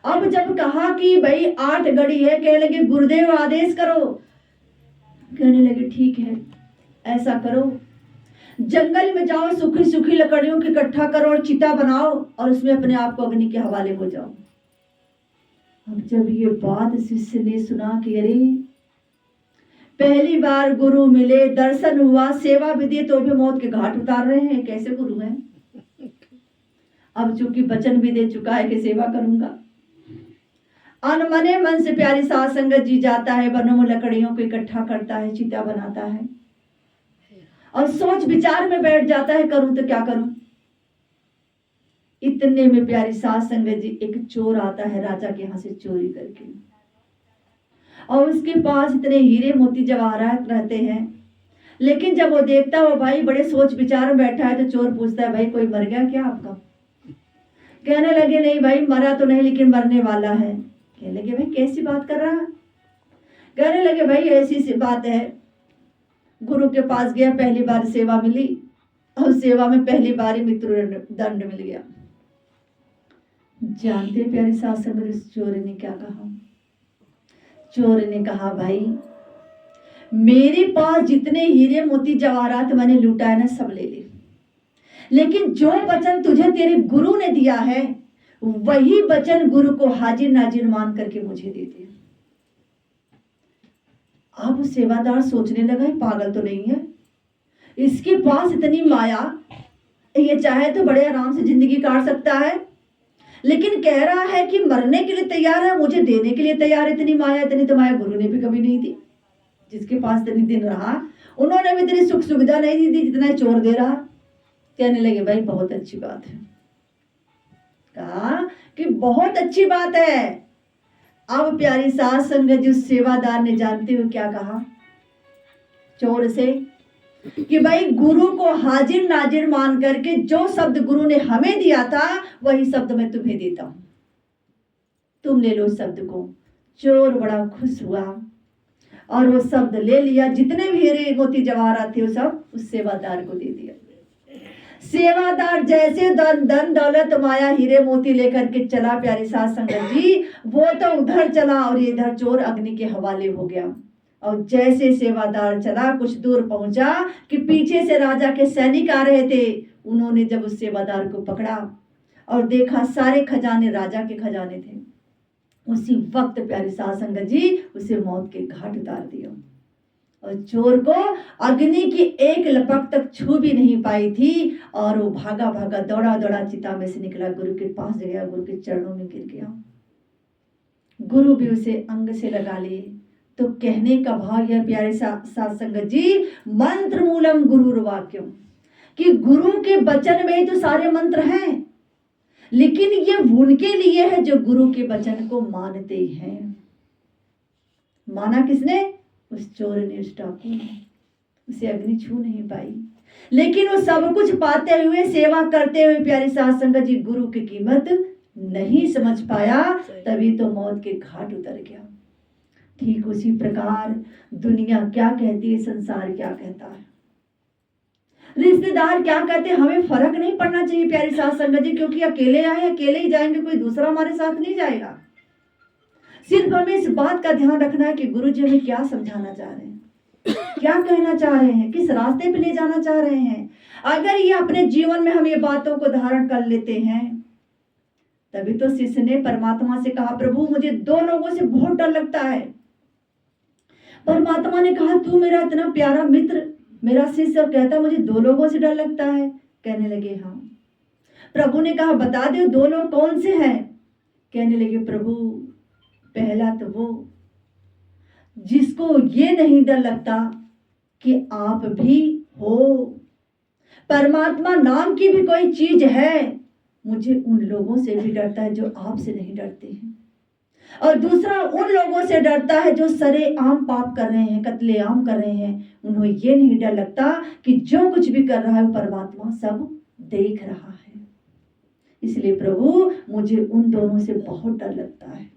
अब जब कहा कि भाई 8 घड़ी है, कहने लगे गुरुदेव आदेश करो। कहने लगे ठीक है ऐसा करो, जंगल में जाओ, सूखी सूखी लकड़ियों की इकट्ठा करो और चिता बनाओ और उसमें अपने आप को अग्नि के हवाले हो जाओ। अब जब ये बात शिष्य ने सुना कि अरे पहली बार गुरु मिले, दर्शन हुआ, सेवा भी दी, तो भी मौत के घाट उतार रहे हैं, कैसे गुरु हैं। अब चूंकि वचन भी दे चुका है कि सेवा करूंगा, अनमने मन से प्यारी साध संगत जी जाता है, वनों में लकड़ियों को इकट्ठा करता है, चिता बनाता है और सोच विचार में बैठ जाता है, करूं तो क्या करूं। इतने में प्यारी साध संगत जी एक चोर आता है राजा के यहाँ से चोरी करके, और उसके पास इतने हीरे मोती जवाहरात रहते हैं, लेकिन जब वो देखता है वो भाई बड़े सोच विचार में बैठा है, तो चोर पूछता है भाई कोई मर गया क्या आपका। कहने लगे नहीं भाई मरा तो नहीं, लेकिन मरने वाला है। कहने लगे भाई कैसी बात कर रहा। कहने लगे भाई ऐसी सी बात है, गुरु के पास गया, पहली बार सेवा मिली और सेवा में पहली बार ही मृत्यु दंड मिल गया। जानते प्यारे साध संगत उस चोर ने क्या कहा। चोर ने कहा भाई मेरे पास जितने हीरे मोती जवाहरात मैंने लूटा है ना, सब ले ले, लेकिन जो वचन तुझे तेरे गुरु ने दिया है वही वचन गुरु को हाजिर नाजिर मान करके मुझे दे दे। अब सेवादार सोचने लगा पागल तो नहीं है, इसके पास इतनी माया, ये चाहे तो बड़े आराम से जिंदगी काट सकता है, लेकिन कह रहा है कि मरने के लिए तैयार है, मुझे देने के लिए तैयार है। इतनी माया, इतनी तो माया गुरु ने भी कभी नहीं दी। जिसके पास इतनी दिन रहा उन्होंने भी इतनी सुख सुविधा नहीं दी जितना चोर दे रहा। कहने लगे भाई बहुत अच्छी बात है। कहा कि बहुत अच्छी बात है। अब प्यारी साध संगत जी उस सेवादार ने जानते हुए क्या कहा चोर से कि भाई गुरु को हाजिर नाजिर मान करके जो शब्द गुरु ने हमें दिया था वही शब्द मैं तुम्हें देता हूं, तुम ले लो शब्द को। चोर बड़ा खुश हुआ और वो शब्द ले लिया, जितने भी हीरे मोती जवाहरात थे वो सब उस सेवादार को दे दिया। सेवादार जैसे धन दौलत माया हीरे मोती लेकर के चला प्यारी साध संगत जी, वो तो उधर चला और इधर चोर अग्नि के हवाले हो गया। और जैसे सेवादार चला कुछ दूर पहुंचा कि पीछे से राजा के सैनिक आ रहे थे। उन्होंने जब उस सेवादार को पकड़ा और देखा सारे खजाने राजा के खजाने थे, उसी वक्त प्यारे साध संगत जी उसे मौत के घाट उतार दिया। और चोर को अग्नि की एक लपक तक छू भी नहीं पाई थी और वो भागा भागा दौड़ा दौड़ा चिता में से निकला, गुरु के पास गया, गुरु के चरणों में गिर गया। गुरु भी उसे अंग से लगा लिए। तो कहने का भाव यह प्यारे साध संगत जी, मंत्र मूलम गुरु वाक्यम, कि गुरु के वचन में ही तो सारे मंत्र हैं, लेकिन ये उनके लिए है जो गुरु के वचन को मानते हैं। माना किसने? उस चोर ने, उस डाकू ने। उसे अग्नि छू नहीं पाई, लेकिन वो सब कुछ पाते हुए, सेवा करते हुए प्यारी साध संगत जी गुरु की कीमत नहीं समझ पाया, तभी तो मौत के घाट उतर गया। ठीक उसी प्रकार दुनिया क्या कहती है, संसार क्या कहता है, रिश्तेदार क्या कहते हैं, हमें फर्क नहीं पड़ना चाहिए प्यारी साध संगत जी, क्योंकि अकेले आए अकेले ही जाएंगे, कोई दूसरा हमारे साथ नहीं जाएगा। सिर्फ हमें इस बात का ध्यान रखना है कि गुरु जी हमें क्या समझाना चाह रहे हैं, क्या कहना चाह रहे हैं, किस रास्ते पे ले जाना चाह रहे हैं। अगर ये अपने जीवन में हम ये बातों को धारण कर लेते हैं, तभी तो शिष्य ने परमात्मा से कहा, प्रभु मुझे दो लोगों से बहुत डर लगता है। परमात्मा ने कहा, तू मेरा इतना प्यारा मित्र, मेरा शिष्य, और कहता मुझे दो लोगों से डर लगता है। कहने लगे हाँ। प्रभु ने कहा, बता दो दो लोग कौन से हैं। कहने लगे, प्रभु पहला तो वो जिसको ये नहीं डर लगता कि आप भी हो, परमात्मा नाम की भी कोई चीज है, मुझे उन लोगों से भी डरता है जो आपसे नहीं डरते हैं। और दूसरा उन लोगों से डरता है जो सरेआम पाप कर रहे हैं, कत्लेआम कर रहे हैं। उन्हें ये नहीं डर लगता कि जो कुछ भी कर रहा है परमात्मा सब देख रहा है। इसलिए प्रभु मुझे उन दोनों से बहुत डर लगता है।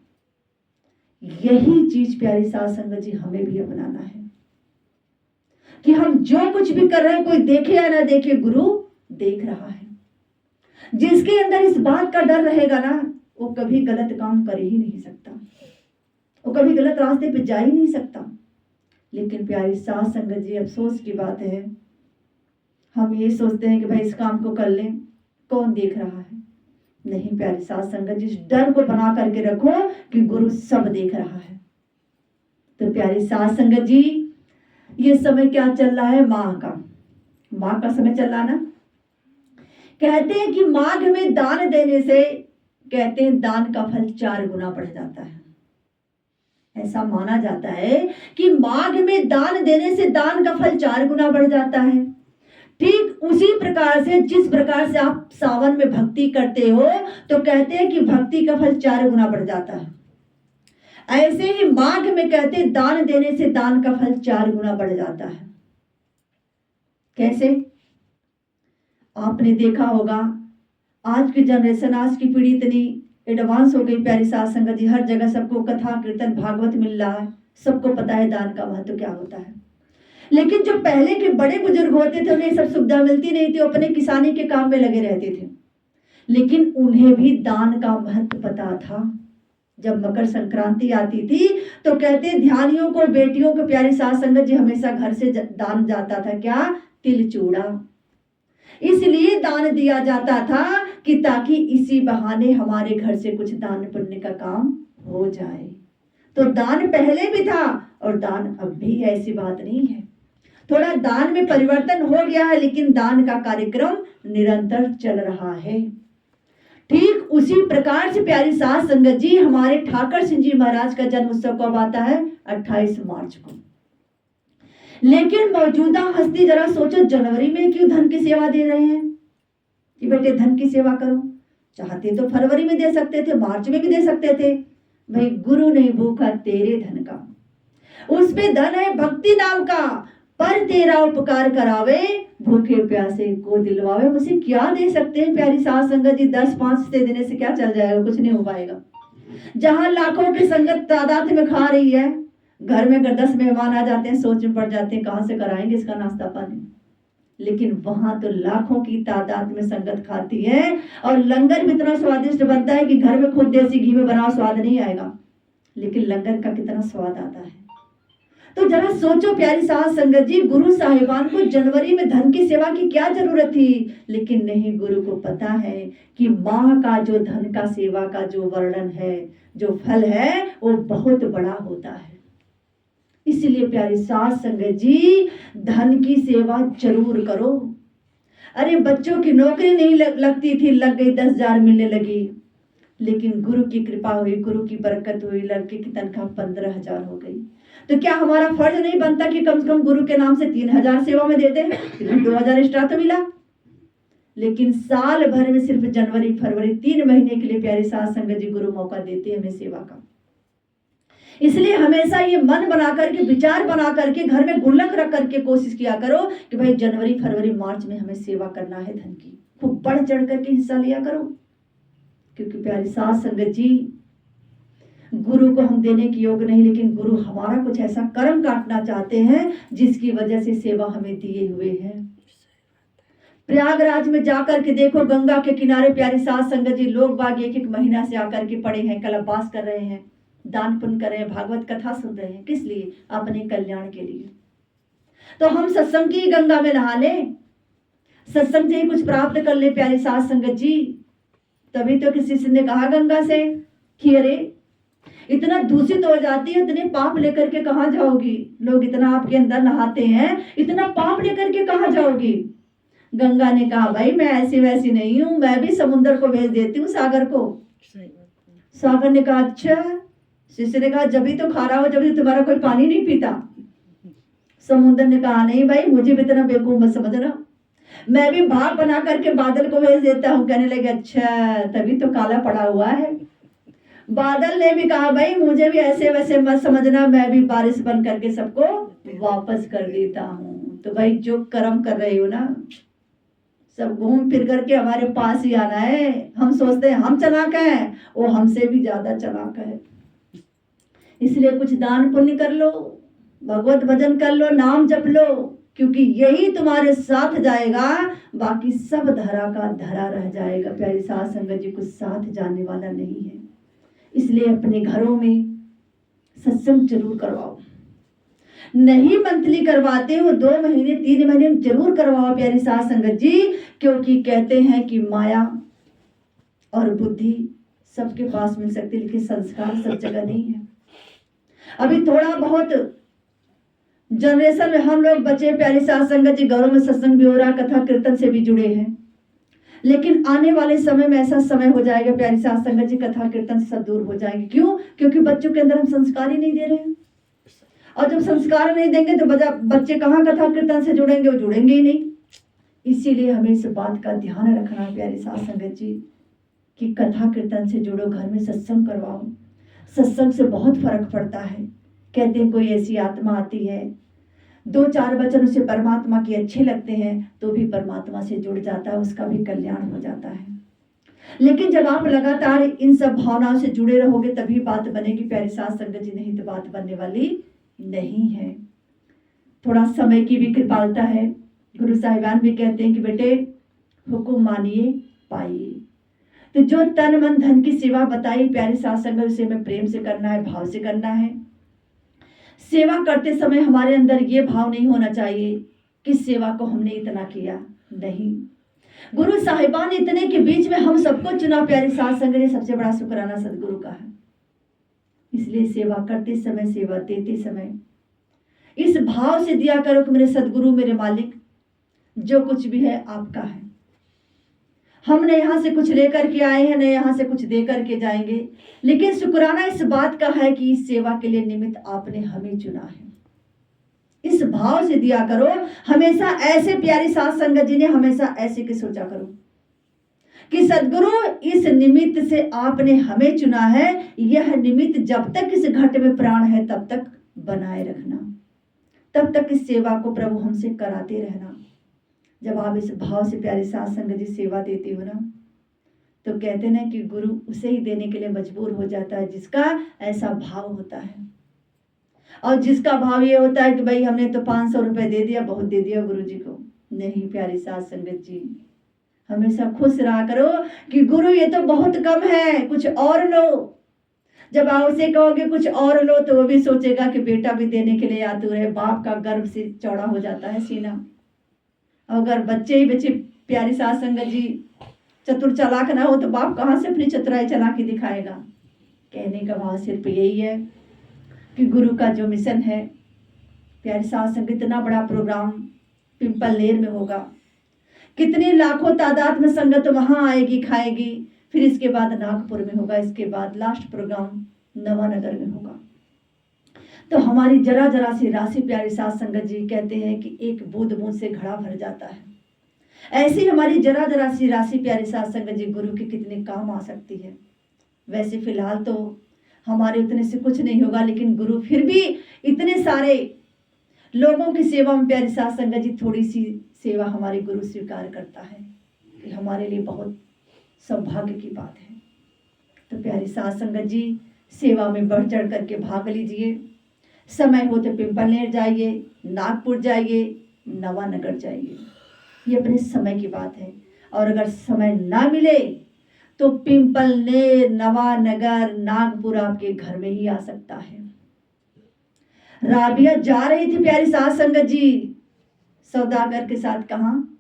यही चीज प्यारी साध संगत जी हमें भी अपनाना है कि हम जो कुछ भी कर रहे हैं, कोई देखे या ना देखे, गुरु देख रहा है। जिसके अंदर इस बात का डर रहेगा ना, वो कभी गलत काम कर ही नहीं सकता, वो कभी गलत रास्ते पे जा ही नहीं सकता। लेकिन प्यारी साध संगत जी, अफसोस की बात है, हम ये सोचते हैं कि भाई इस काम को कर लें, कौन देख रहा है। नहीं प्यारी साथ संगत जी, इस डर को बना करके रखो कि गुरु सब देख रहा है। तो प्यारी साथ संगत जी, ये समय क्या चल रहा है? माघ का समय चल रहा ना। कहते हैं कि माघ में दान देने से, कहते हैं दान का फल 4 गुना बढ़ जाता है। ऐसा माना जाता है कि माघ में दान देने से दान का फल 4 गुना बढ़ जाता है। ठीक उसी प्रकार से जिस प्रकार से आप सावन में भक्ति करते हो तो कहते हैं कि भक्ति का फल 4 गुना बढ़ जाता है। ऐसे ही माघ में कहते हैं दान देने से दान का फल 4 गुना बढ़ जाता है। कैसे? आपने देखा होगा, आज की जनरेशन, आज की पीढ़ी इतनी एडवांस हो गई प्यारी साथ संगत जी, हर जगह सबको कथा कीर्तन भागवत मिल रहा है, सबको पता है दान का महत्व क्या होता है। लेकिन जो पहले के बड़े बुजुर्ग होते थे उन्हें सब सुविधा मिलती नहीं थी, अपने किसानी के काम में लगे रहते थे, लेकिन उन्हें भी दान का महत्व पता था। जब मकर संक्रांति आती थी तो कहते ध्यानियों को, बेटियों को प्यारी साथ संगत जी हमेशा घर से दान जाता था, क्या? तिल चूड़ा। इसलिए दान दिया जाता था कि ताकि इसी बहाने हमारे घर से कुछ दान पुण्य का काम हो जाए। तो दान पहले भी था और दान अब भी है, ऐसी बात नहीं है। थोड़ा दान में परिवर्तन हो गया है, लेकिन दान का कार्यक्रम निरंतर चल रहा है। ठीक उसी प्रकार से प्यारी साथ संगत जी, हमारे ठाकर सिंह जी महाराज का जन्म उत्सव कब आता है? 28 मार्च को। लेकिन मौजूदा हस्ती जरा सोचो, जनवरी में क्यों धन की सेवा दे रहे हैं कि बेटे धन की सेवा करो? चाहते तो फरवरी में दे सकते थे, मार्च में भी दे सकते थे। भाई गुरु नहीं भूखा तेरे धन का, उसमें धन है भक्ति नाम का, पर तेरा उपकार करावे, भूखे प्यासे को दिलवावे। मुझे क्या दे सकते हैं प्यारी साथ संगत जी? 10-5 से देने से क्या चल जाएगा? कुछ नहीं हो पाएगा। जहां लाखों की संगत तादाद में खा रही है, घर में अगर 10 मेहमान आ जाते हैं, सोच में पड़ जाते हैं कहां से कराएंगे इसका नाश्ता पानी। लेकिन वहां तो लाखों की तादाद में संगत खाती है और लंगर भी इतना स्वादिष्ट बनता है कि घर में खुद देसी घी में बना स्वाद नहीं आएगा, लेकिन लंगर का कितना स्वाद आता है। तो जरा सोचो प्यारी साथ संगत जी, गुरु साहिबान को जनवरी में धन की सेवा की क्या जरूरत थी? लेकिन नहीं, गुरु को पता है कि माँ का जो धन का सेवा का जो वर्णन है, जो फल है, वो बहुत बड़ा होता है। इसलिए प्यारी साथ संगत जी, धन की सेवा जरूर करो। अरे बच्चों की नौकरी नहीं लगती थी, लग गई, 10,000 मिलने लगी, लेकिन गुरु की कृपा हुई, गुरु की बरकत हुई, लड़के की तनख्वाह 15,000 हो गई। तो क्या हमारा फर्ज नहीं बनता कि कम से कम गुरु के नाम से 3,000 सेवा में देते? 2,000 एक्स्ट्रा तो मिला। लेकिन साल भर में सिर्फ जनवरी फरवरी 3 महीने के लिए प्यारी साथ संगत जी गुरु मौका देते हैं हमें सेवा का। इसलिए हमेशा ये मन बना करके, विचार बना करके, घर में गुल्लक रख करके कोशिश किया करो कि भाई जनवरी फरवरी मार्च में हमें सेवा करना है धन की। खूब बढ़ चढ़ करके हिस्सा लिया करो, क्योंकि प्यारी साथ संगत जी, गुरु को हम देने के योग्य नहीं, लेकिन गुरु हमारा कुछ ऐसा कर्म काटना चाहते हैं जिसकी वजह से सेवा हमें दिए हुए है। प्रयागराज में जाकर के देखो, गंगा के किनारे प्यारी साथ संगत जी, लोग बाग 1-1 महीना से आकर के पड़े हैं, कल्पवास कर रहे हैं, दान पुण्य कर रहे हैं, भागवत कथा सुन रहे हैं। किस लिए? अपने कल्याण के लिए। तो हम सत्संग की गंगा में नहा लें, सत्संग से ही कुछ प्राप्त कर ले प्यारी साथ संगत जी। तभी तो किसी ने कहा गंगा से कि अरे इतना दूषित हो जाती है, इतने पाप लेकर के कहां जाओगी? लोग इतना आपके अंदर नहाते हैं, इतना पाप लेकर के कहां जाओगी? गंगा ने कहा भाई मैं ऐसी वैसी नहीं हूं, मैं भी समुद्र को भेज देती हूँ, सागर को। सागर ने कहा अच्छा। शिष्य ने कहा जब भी तो खारा हो, जब भी तुम्हारा कोई पानी नहीं पीता। समुद्र ने कहा नहीं भाई, मुझे भी इतना बेवकूफ मत समझना, मैं भी भाग बना करके बादल को भेज देता हूँ। कहने लगे अच्छा, तभी तो काला पड़ा हुआ है। बादल ने भी कहा भाई मुझे भी ऐसे वैसे मत समझना, मैं भी बारिश बन करके सबको वापस कर देता हूँ। तो भाई जो कर्म कर रही हो ना, सब घूम फिर करके हमारे पास ही आना है। हम सोचते हैं हम चालाक हैं, वो हमसे भी ज्यादा चालाक है। इसलिए कुछ दान पुण्य कर लो, भगवत भजन कर लो, नाम जप लो, क्योंकि यही तुम्हारे साथ जाएगा, बाकी सब धरा का धरा रह जाएगा। प्यारी साथ संगत जी, कुछ साथ जाने वाला नहीं है। इसलिए अपने घरों में सत्संग जरूर करवाओ। नहीं मंथली करवाते हो, 2 महीने 3 महीने जरूर करवाओ प्यारी साथ संगत जी, क्योंकि कहते हैं कि माया और बुद्धि सबके पास मिल सकती है, लेकिन संस्कार सब जगह नहीं है। अभी थोड़ा बहुत जनरेशन में हम लोग बचे, प्यारी साथ संगत जी, घरों में सत्संग भी हो रहा, कथा कीर्तन से भी जुड़े हैं, लेकिन आने वाले समय में ऐसा समय हो जाएगा प्यारी साथ संगत जी, कथा कीर्तन से सब दूर हो जाएंगे। क्यों? क्योंकि बच्चों के अंदर हम संस्कार ही नहीं दे रहे हैं। और जब संस्कार नहीं देंगे तो बच्चे कहाँ कथा कीर्तन से जुड़ेंगे? वो जुड़ेंगे ही नहीं। इसीलिए हमें इस बात का ध्यान रखना है प्यारी साथ संगत जी, कि कथा कीर्तन से जुड़ो, घर में सत्संग करवाओ। सत्संग से बहुत फर्क पड़ता है। कहते हैं कोई ऐसी आत्मा आती है, 2-4 वचन उसे परमात्मा के अच्छे लगते हैं तो भी परमात्मा से जुड़ जाता है, उसका भी कल्याण हो जाता है। लेकिन जब आप लगातार इन सब भावनाओं से जुड़े रहोगे तभी बात बनेगी प्यारी साथ संगत जी, नहीं तो बात बनने वाली नहीं है। थोड़ा समय की भी कृपालता है। गुरु साहिबान भी कहते हैं कि बेटे हुक्म मानिए पाइए। तो जो तन मन धन की सेवा बताई प्यारी साथ संगत, उसे हमें प्रेम से करना है, भाव से करना है। सेवा करते समय हमारे अंदर ये भाव नहीं होना चाहिए कि सेवा को हमने इतना किया, नहीं। गुरु साहिबान इतने के बीच में हम सबको चुना प्यारी साथ संगत, ये सबसे बड़ा शुक्राना सदगुरु का है। इसलिए सेवा करते समय, सेवा देते समय इस भाव से दिया करो कि मेरे सदगुरु, मेरे मालिक, जो कुछ भी है आपका है। हमने यहाँ से कुछ लेकर के आए हैं, न यहाँ से कुछ दे करके जाएंगे, लेकिन शुक्राना इस बात का है कि इस सेवा के लिए निमित्त आपने हमें चुना है। इस भाव से दिया करो। हमेशा ऐसे प्यारी साथ संगत जी ने हमेशा ऐसे के सोचा करो कि सदगुरु, इस निमित्त से आपने हमें चुना है, यह निमित्त जब तक इस घट में प्राण है तब तक बनाए रखना, तब तक इस सेवा को प्रभु हमसे कराते रहना। जब आप इस भाव से प्यारे साथ संगत जी सेवा देते हो ना, तो कहते ना कि गुरु उसे ही देने के लिए मजबूर हो जाता है जिसका ऐसा भाव होता है। और जिसका भाव ये होता है कि भाई हमने तो 500 रुपए दे दिया, बहुत दे दिया गुरु जी को। नहीं प्यारी साथ संगत जी, हमेशा खुश रहा करो कि गुरु ये तो बहुत कम है, कुछ और लो। जब आप उसे कहोगे कुछ और लो तो वो भी सोचेगा कि बेटा भी देने के लिए आतुर है। बाप का गर्व से चौड़ा हो जाता है सीना। अगर बच्चे ही बच्चे प्यारी साथ संगत जी चतुर चालाक ना हो तो बाप कहाँ से अपनी चतुराई चालाकी दिखाएगा। कहने का भाव सिर्फ यही है कि गुरु का जो मिशन है, प्यारी साथ संगत, इतना बड़ा प्रोग्राम पिंपलनेर में होगा, कितनी लाखों तादाद में संगत वहां आएगी, खाएगी। फिर इसके बाद नागपुर में होगा, इसके बाद लास्ट प्रोग्राम नवानगर में होगा। तो हमारी जरा जरा सी राशि प्यारी साथ संगत जी कहते हैं कि एक बूंद बूंद से घड़ा भर जाता है। ऐसी हमारी जरा जरा सी राशि प्यारी साथ संगत जी गुरु के कितने काम आ सकती है। वैसे फिलहाल तो हमारे उतने से कुछ नहीं होगा, लेकिन गुरु फिर भी इतने सारे लोगों की सेवा में प्यारी साथ संगत जी थोड़ी सी सेवा हमारे गुरु स्वीकार करता है, कि हमारे लिए बहुत सौभाग्य की बात है। तो प्यारी साथ संगत जी सेवा में बढ़ चढ़ करके भाग लीजिए। समय हो तो पिंपलनेर जाइए, नागपुर जाइए, नवानगर जाइए, ये अपने समय की बात है। और अगर समय ना मिले तो पिंपलनेर, नवानगर, नागपुर आपके घर में ही आ सकता है। राबिया जा रही थी प्यारी साथ संगत जी सौदागर के साथ, कहाँ?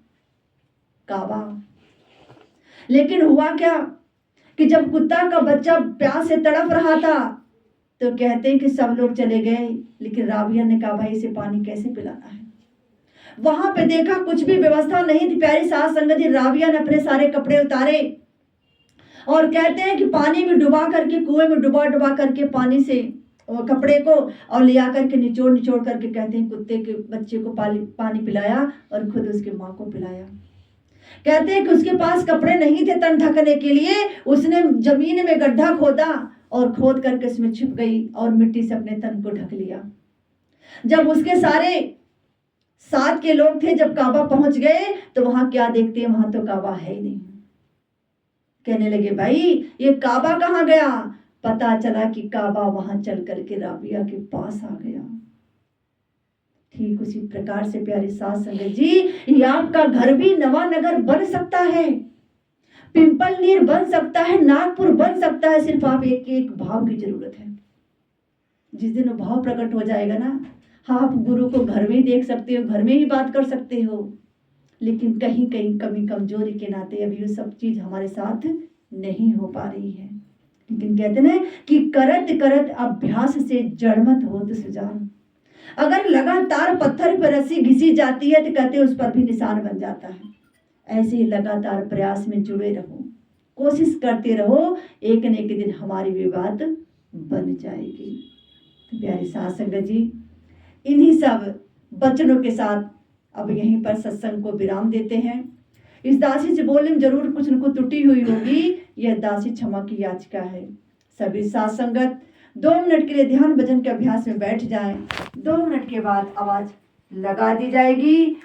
काबा। लेकिन हुआ क्या कि जब कुत्ता का बच्चा प्यास से तड़प रहा था तो कहते हैं कि सब लोग चले गए, लेकिन राबिया ने कहा भाई इसे पानी कैसे पिलाना है। वहां पे देखा कुछ भी व्यवस्था नहीं थी प्यारी साथ संगत जी। राबिया ने अपने सारे कपड़े उतारे और कहते हैं कि पानी में डुबा करके, कुएं में डुबा डुबा करके पानी से कपड़े को और ले आकर के निचोड़ निचोड़ करके कहते हैं कुत्ते के बच्चे को पानी पिलाया और खुद उसकी माँ को पिलाया। कहते हैं कि उसके पास कपड़े नहीं थे तन ढकने के लिए, उसने जमीन में गड्ढा खोदा और खोद करके उसमें छिप गई और मिट्टी से अपने तन को ढक लिया। जब उसके सारे साथ के लोग थे, जब काबा पहुंच गए तो वहां क्या देखते हैं, वहां तो काबा है ही नहीं। कहने लगे भाई ये काबा कहाँ गया? पता चला कि काबा वहां चल करके राबिया के पास आ गया। ठीक उसी प्रकार से प्यारे साथ संगत जी, ये आपका घर भी नवानगर बन सकता है, पिंपलनेर बन सकता है, नागपुर बन सकता है। सिर्फ आप एक एक भाव की जरूरत है। जिस दिन वो भाव प्रकट हो जाएगा ना, हाँ आप गुरु को घर में ही देख सकते हो, घर में ही बात कर सकते हो, लेकिन कहीं कहीं कमी कमजोरी के नाते अभी वो सब चीज हमारे साथ नहीं हो पा रही है। लेकिन कहते ना कि करत करत अभ्यास से जड़मत होत सुजान। अगर लगातार पत्थर पर रस्सी घिसी जाती है तो कहते उस पर भी निशान बन जाता है। ऐसे ही लगातार प्रयास में जुड़े रहो, कोशिश करते रहो, एक न एक दिन हमारी भी बात बन जाएगी। तो प्यारी साध संगत जी, इन्हीं सब वचनों के साथ अब यहीं पर सत्संग को विराम देते हैं। इस दासी से बोलने में जरूर कुछ न कुछ त्रुटि हुई होगी, यह दासी क्षमा की याचिका है। सभी साध संगत 2 मिनट के लिए ध्यान भजन के अभ्यास में बैठ जाएं। 2 मिनट के बाद आवाज लगा दी जाएगी।